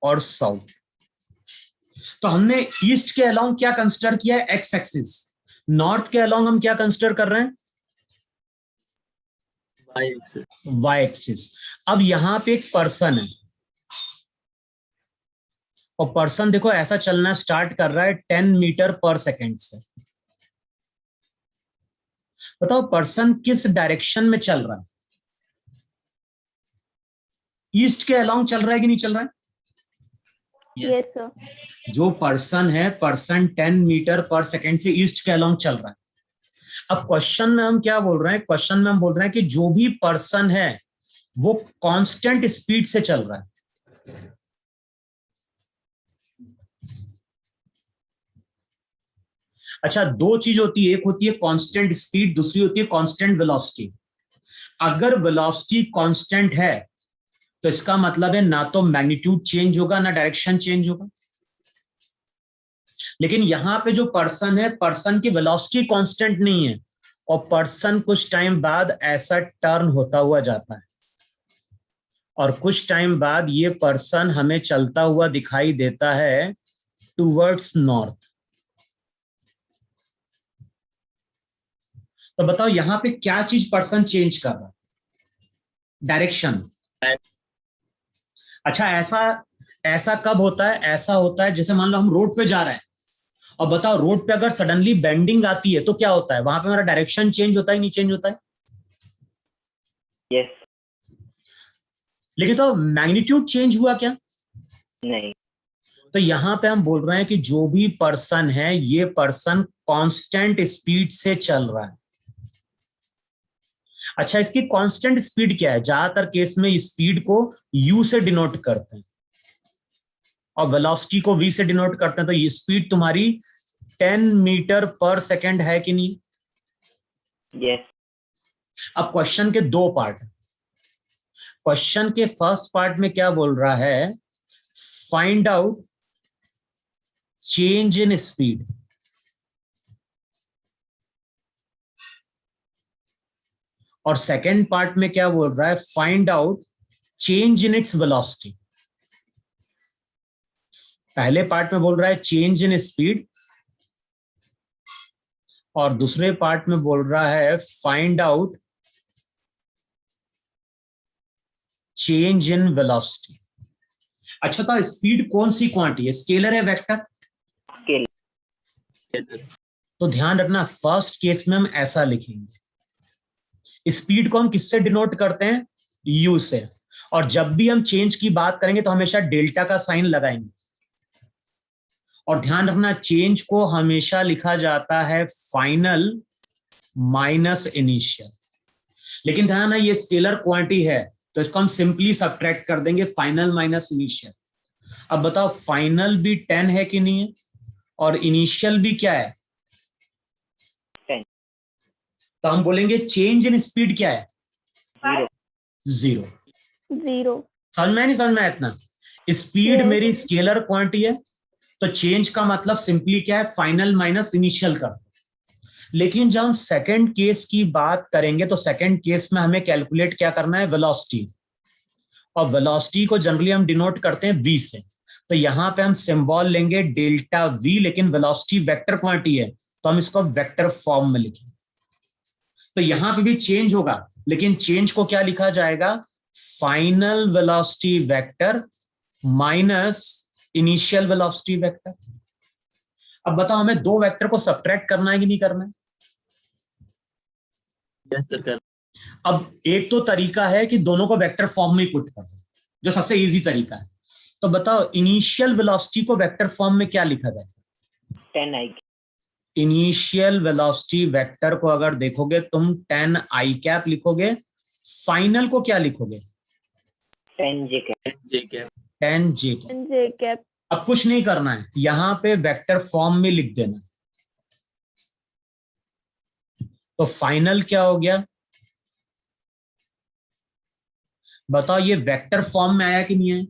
और साउथ। तो हमने ईस्ट के अलोंग क्या कंसिडर किया है? X axis. नॉर्थ के अलोंग हम क्या कंसिडर कर रहे हैं? Y axis. Y axis. अब यहां पे एक पर्सन है और पर्सन देखो ऐसा चलना स्टार्ट कर रहा है 10 मीटर पर सेकेंड से। बताओ पर्सन किस डायरेक्शन में चल रहा है? ईस्ट के अलोंग चल रहा है कि नहीं चल रहा है? Yes, sir. जो पर्सन है, पर्सन 10 मीटर पर सेकेंड से ईस्ट के अलोंग चल रहा है। अब क्वेश्चन में हम क्या बोल रहे हैं? क्वेश्चन में हम बोल रहे हैं कि जो भी पर्सन है वो कांस्टेंट स्पीड से चल रहा है। अच्छा, दो चीज होती है, एक होती है कांस्टेंट स्पीड, दूसरी होती है कांस्टेंट वेलोसिटी। अगर वेलोसिटी कांस्टेंट है तो इसका मतलब है ना तो मैग्नीट्यूड चेंज होगा ना डायरेक्शन चेंज होगा। लेकिन यहां पे जो पर्सन है, पर्सन की वेलोसिटी कांस्टेंट नहीं है और पर्सन कुछ टाइम बाद ऐसा टर्न होता हुआ जाता है और कुछ टाइम बाद ये पर्सन हमें चलता हुआ दिखाई देता है टुवर्ड्स नॉर्थ। तो बताओ यहां पे क्या चीज पर्सन चेंज कर रहा है? डायरेक्शन। अच्छा, ऐसा कब होता है? ऐसा होता है जैसे मान लो हम रोड पे जा रहे हैं और बताओ रोड पे अगर सडनली बेंडिंग आती है तो क्या होता है? वहां पे हमारा डायरेक्शन चेंज होता है नहीं चेंज होता है? यस। लेकिन तो मैग्नीट्यूड चेंज हुआ क्या? नहीं। तो यहां पे हम बोल रहे हैं कि जो भी पर्सन है ये पर्सन कांस्टेंट स्पीड से चल रहा है। अच्छा, इसकी कांस्टेंट स्पीड क्या है? ज्यादातर केस में स्पीड को u से डिनोट करते हैं और वेलोसिटी को v से डिनोट करते हैं। तो ये स्पीड तुम्हारी 10 मीटर पर सेकेंड है कि नहीं? यस। अब क्वेश्चन के दो पार्ट। क्वेश्चन के फर्स्ट पार्ट में क्या बोल रहा है? Find out change in speed. और सेकेंड पार्ट में क्या बोल रहा है? Find out change in its velocity. पहले पार्ट में बोल रहा है चेंज इन स्पीड और दूसरे पार्ट में बोल रहा है find out change in velocity. अच्छा, तो स्पीड कौन सी क्वांटिटी है? स्केलर है वेक्टर? तो ध्यान रखना, फर्स्ट केस में हम ऐसा लिखेंगे, स्पीड को हम किससे डिनोट करते हैं? u से। और जब भी हम चेंज की बात करेंगे तो हमेशा डेल्टा का साइन लगाएंगे। और ध्यान रखना, चेंज को हमेशा लिखा जाता है फाइनल माइनस इनिशियल। लेकिन ध्यान है ये स्केलर क्वांटिटी है तो इसको हम सिंपली सब्ट्रैक्ट कर देंगे, फाइनल माइनस इनिशियल। अब बताओ फाइनल भी 10 है कि नहीं है और इनिशियल भी क्या है? 10। तो हम बोलेंगे चेंज इन स्पीड क्या है? 0। 0. समझ में नहीं समझ में आया इतना? स्पीड मेरी स्केलर क्वांटिटी है तो चेंज का मतलब सिंपली क्या है? फाइनल माइनस इनिशियल का। लेकिन जब हम सेकंड केस की बात करेंगे तो सेकंड केस में हमें कैलकुलेट क्या करना है? वेलोसिटी। और वेलोसिटी को जनरली हम डिनोट करते हैं v से। तो यहां पे हम सिंबल लेंगे डेल्टा v, लेकिन वेलोसिटी वेक्टर क्वांटिटी है तो हम इसको वेक्टर फॉर्म में लिखेंगे। तो यहां पे भी चेंज होगा लेकिन चेंज को क्या लिखा जाएगा? Final velocity vector minus initial velocity vector. अब बताओ हमें दो वेक्टर को सब्ट्रैक्ट करना है कि नहीं करना है? यस सर, कर। अब एक तो तरीका है कि दोनों को वेक्टर फॉर्म में पुट कर दो, जो सबसे इजी तरीका है। तो बताओ इनिशियल वेलोसिटी को वेक्टर फॉर्म में क्या लिखा जाए? 10i। इनिशियल वेलोसिटी वेक्टर को अगर देखोगे तुम 10i कैप लिखोगे, फाइनल को क्या लिखोगे? 10j cap. 10j cap. 10j cap. अब कुछ नहीं करना है, यहां पे वेक्टर फॉर्म में लिख देना। तो फाइनल क्या हो गया? बताओ ये वेक्टर फॉर्म में आया कि नहीं है?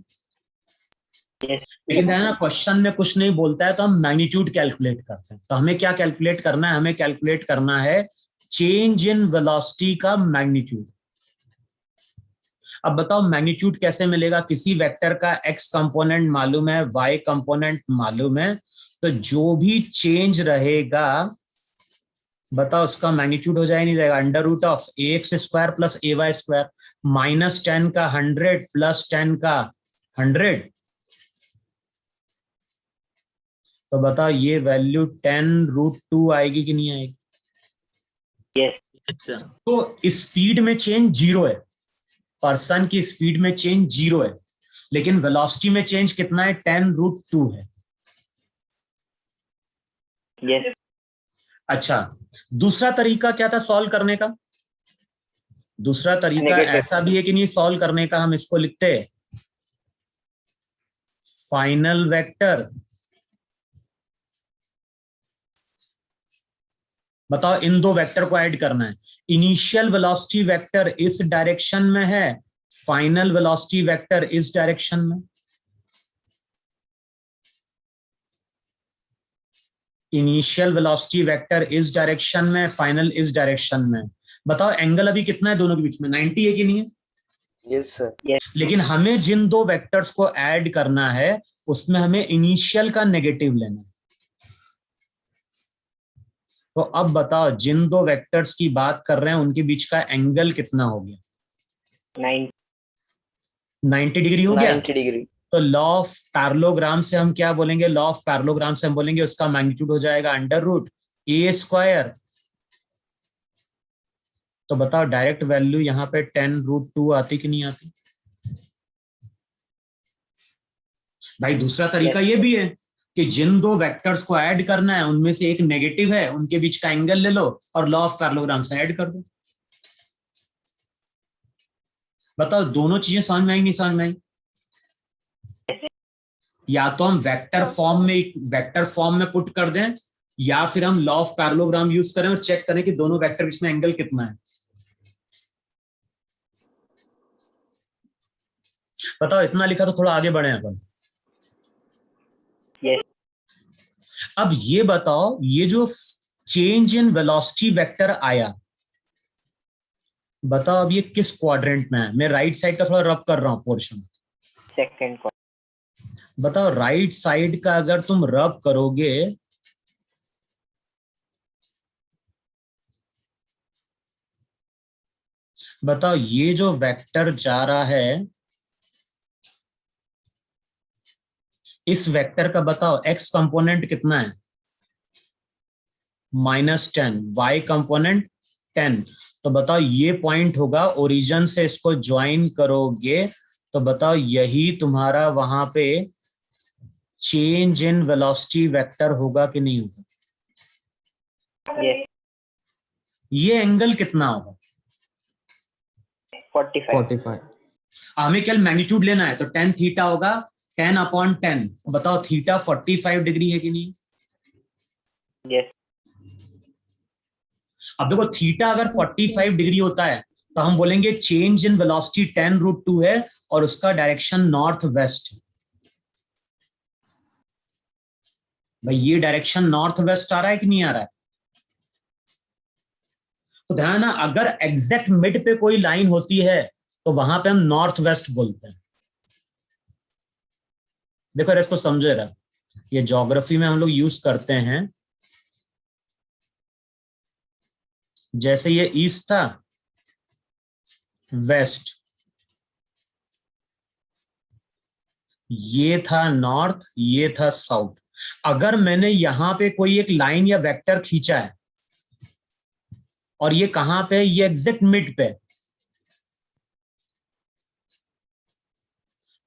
Yes. लेकिन ना क्वेश्चन में कुछ नहीं बोलता है तो हम मैग्नीट्यूड कैलकुलेट करते हैं। तो हमें क्या कैलकुलेट करना है? हमें कैलकुलेट करना है चेंज इन वेलोसिटी का मैग्नीट्यूड। अब बताओ मैग्नीट्यूड कैसे मिलेगा? किसी वेक्टर का x कंपोनेंट मालूम है, y कंपोनेंट मालूम है, तो जो भी चेंज रहेगा बताओ उसका मैग्नीट्यूड हो जाए नहीं जाएगा? Under root of ax square plus ay square, -10 का 100 प्लस 10 का 100। तो बताओ ये वैल्यू 10√2 आएगी कि नहीं आएगी? अच्छा तो स्पीड में चेंज 0 है, पर्सन की स्पीड में चेंज 0 है, लेकिन वेलोसिटी में चेंज कितना है? 10√2 है। Yes. अच्छा, दूसरा तरीका क्या था सॉल्व करने का? दूसरा तरीका Negative. ऐसा भी है कि नहीं सॉल्व करने का? हम इसको लिखते हैं फाइनल वेक्टर। बताओ इन दो वेक्टर को ऐड करना है। इनिशियल वेलोसिटी वेक्टर इस डायरेक्शन में है, फाइनल वेलोसिटी वेक्टर इस डायरेक्शन में। इनिशियल वेलोसिटी वेक्टर इस डायरेक्शन में, फाइनल इस डायरेक्शन में। बताओ एंगल अभी कितना है दोनों के बीच में? 90 है कि नहीं है? Yes sir. लेकिन हमें जिन दो वेक्टर्स को ऐड करना है उसमें हमें इनिशियल का नेगेटिव लेना है। तो अब बताओ जिन दो वेक्टर्स की बात कर रहे हैं उनके बीच का एंगल कितना हो गया? 90 डिग्री हो गया। 90 डिग्री। तो लॉ ऑफ पैरेललोग्राम से हम क्या बोलेंगे? लॉ ऑफ पैरेललोग्राम से हम बोलेंगे उसका मैग्नीट्यूड हो जाएगा √a²। तो बताओ डायरेक्ट वैल्यू यहाँ पे 10√2 आती कि नहीं आती? भाई दूसरा तरीका ये भी है कि जिन दो वेक्टर्स को ऐड करना है उनमें से एक नेगेटिव है, उनके बीच का एंगल ले लो और लॉ ऑफ पैरेललोग्राम से ऐड कर दो। बताओ दोनों चीजें समझ में आई नहीं समझ में आई? या तो हम वेक्टर फॉर्म में पुट कर दें, या फिर हम लॉ ऑफ पैरेललोग्राम यूज करें और चेक करें कि दोनों वेक्टर बीच में एंगल कितना है। बताओ इतना लिखा तो थोड़ा आगे बढ़े अपन। Yes. अब ये बताओ ये जो चेंज इन वेलोसिटी वेक्टर आया, बताओ अब ये किस क्वाड्रेंट में है? मैं राइट साइड का थोड़ा रब कर रहा हूं पोर्शन। Second quadrant. बताओ राइट साइड का अगर तुम रब करोगे बताओ ये जो वेक्टर जा रहा है इस वेक्टर का बताओ x कंपोनेंट कितना है? -10, y कंपोनेंट 10। तो बताओ ये पॉइंट होगा, ओरिजिन से इसको ज्वाइन करोगे तो बताओ यही तुम्हारा वहां पे चेंज इन वेलोसिटी वेक्टर होगा कि नहीं होगा? Yes. ये एंगल कितना होगा? 45. 45. हमें क्या मैग्नीट्यूड लेना है तो tan थीटा होगा 10/10। बताओ थीटा 45 डिग्री है कि नहीं? Yes. अब देखो थीटा अगर 45 डिग्री होता है तो हम बोलेंगे चेंज इन वेलोसिटी 10√2 है और उसका डायरेक्शन नॉर्थ वेस्ट है। भाई ये डायरेक्शन नॉर्थ वेस्ट आ रहा है कि नहीं आ रहा है? तो ध्यान ना, अगर एग्जैक्ट मिड पे कोई लाइन होती है तो वहां पे हम नॉर्थ वेस्ट बोलते हैं। देखो इसको समझेगा, ये ज्योग्राफी में हम लोग यूज करते हैं। जैसे ये ईस्ट था, वेस्ट, ये था नॉर्थ, ये था साउथ। अगर मैंने यहां पे कोई एक लाइन या वेक्टर खींचा है और ये कहां पे? ये एग्जैक्ट मिड पे,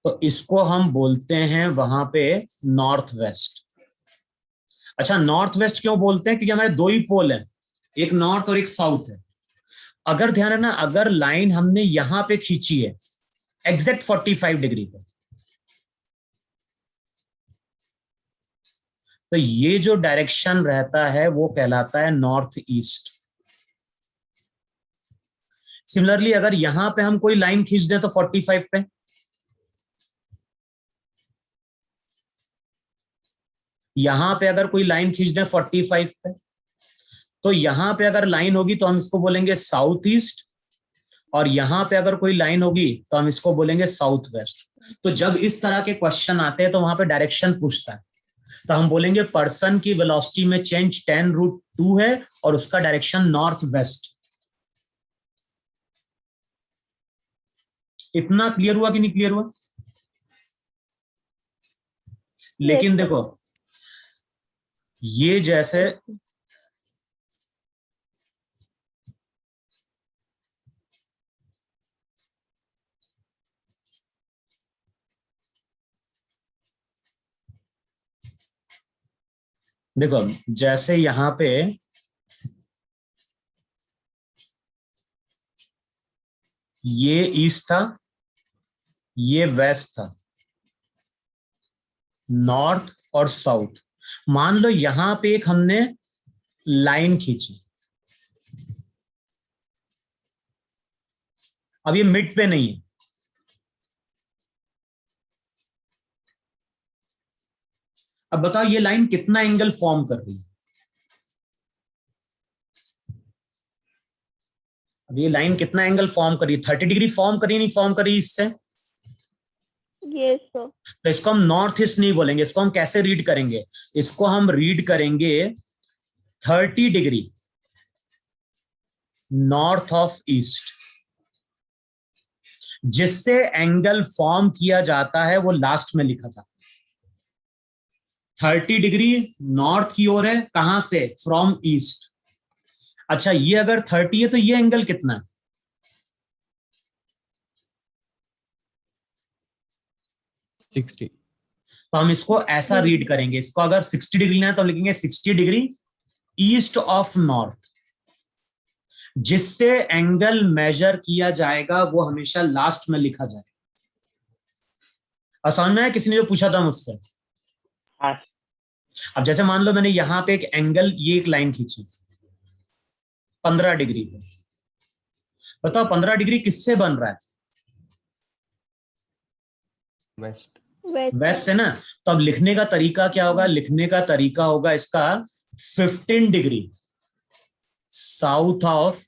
तो इसको हम बोलते हैं वहां पे नॉर्थ वेस्ट। अच्छा नॉर्थ वेस्ट क्यों बोलते हैं? क्योंकि हमारे दो ही पोल हैं, एक नॉर्थ और एक साउथ है। अगर ध्यान है ना, अगर लाइन हमने यहां पे खींची है एग्जैक्ट 45 डिग्री पे, तो ये जो डायरेक्शन रहता है वो कहलाता है नॉर्थ ईस्ट। सिमिलरली अगर यहां पे हम कोई लाइन खींच दें तो 45 पे, यहां पे अगर कोई लाइन खींच दें 45 पे, तो यहां पे अगर लाइन होगी तो हम इसको बोलेंगे साउथ ईस्ट, और यहाँ पे अगर कोई लाइन होगी तो हम इसको बोलेंगे साउथ वेस्ट। तो जब इस तरह के क्वेश्चन आते हैं तो वहां पे डायरेक्शन पूछता है, तो हम बोलेंगे पर्सन की वेलोसिटी में चेंज 10√2 है और उसका डायरेक्शन नॉर्थ वेस्ट। इतना क्लियर हुआ कि नहीं क्लियर हुआ? लेकिन देखो ये जैसे देखो जैसे यहां पे ये ईस्ट था, ये वेस्ट था, नॉर्थ और साउथ। मान लो यहां पे एक हमने लाइन खींची, अब ये मिड पे नहीं है, अब बताओ ये लाइन कितना एंगल फॉर्म कर रही है? अब ये लाइन कितना एंगल फॉर्म कर रही है? 30 डिग्री फॉर्म करी नहीं फॉर्म करी इससे? Yes, sir. तो इसको हम नॉर्थ ईस्ट नहीं बोलेंगे, इसको हम कैसे रीड करेंगे? इसको हम रीड करेंगे 30 डिग्री नॉर्थ ऑफ ईस्ट। जिससे एंगल फॉर्म किया जाता है वो लास्ट में लिखा जाता है। 30 डिग्री नॉर्थ की ओर है, कहां से? From east. अच्छा ये अगर 30 है तो ये एंगल कितना है? 60. तो हम इसको ऐसा रीड करेंगे, इसको अगर 60 डिग्री है तो लिखेंगे 60 डिग्री ईस्ट ऑफ नॉर्थ। जिससे एंगल मेजर किया जाएगा वो हमेशा लास्ट में लिखा जाएगा। आसान में है? किसी ने जो पूछा था मुझसे। हाँ। अब जैसे मान लो मैंने यहां पे एक एंगल, ये एक लाइन खींची 15 डिग्री पे, बताओ 15 डिग्री किससे बन रहा है? West. West. वेस्ट है ना। तो अब लिखने का तरीका क्या होगा? लिखने का तरीका होगा इसका 15 degree south of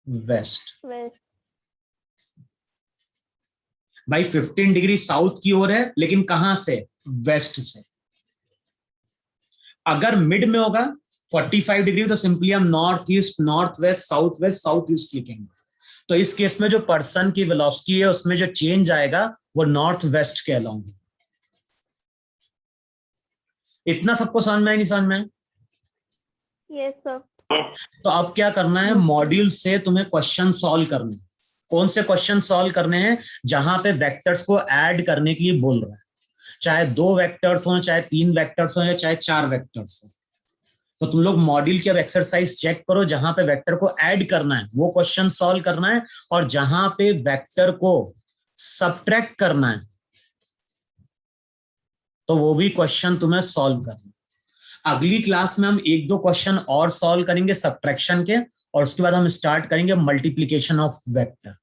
west. West. भाई 15 डिग्री साउथ की ओर है, लेकिन कहां से? वेस्ट से। अगर मिड में होगा 45 डिग्री तो सिंपली हम north east, north west, south east लिखेंगे। तो इस केस में जो पर्सन की वेलोसिटी है उसमें जो चेंज आएगा वो नॉर्थ वेस्ट के अलाउंग। इतना सबको समझ में है नहीं समझ में है? Yes, sir. तो अब क्या करना है? मॉड्यूल से तुम्हें क्वेश्चन सॉल्व करने। कौन से क्वेश्चन सॉल्व करने हैं? जहां पे वेक्टर्स को ऐड करने के लिए बोल रहा है, चाहे 2 वेक्टर्स हो, चाहे 3 वेक्टर्स हो, या चाहे 4 वेक्टर्स हो। तो तुम लोग मॉड्यूल की अब एक्सरसाइज चेक करो, जहां पे वेक्टर को ऐड करना है वो क्वेश्चन सॉल्व करना है, और जहां पे वेक्टर को सबट्रैक्ट करना है तो वो भी क्वेश्चन तुम्हें सॉल्व करना है। अगली क्लास में हम 1-2 क्वेश्चन और सॉल्व करेंगे सबट्रैक्शन के, और उसके बाद हम स्टार्ट करेंगे मल्टीप्लीकेशन ऑफ वेक्टर।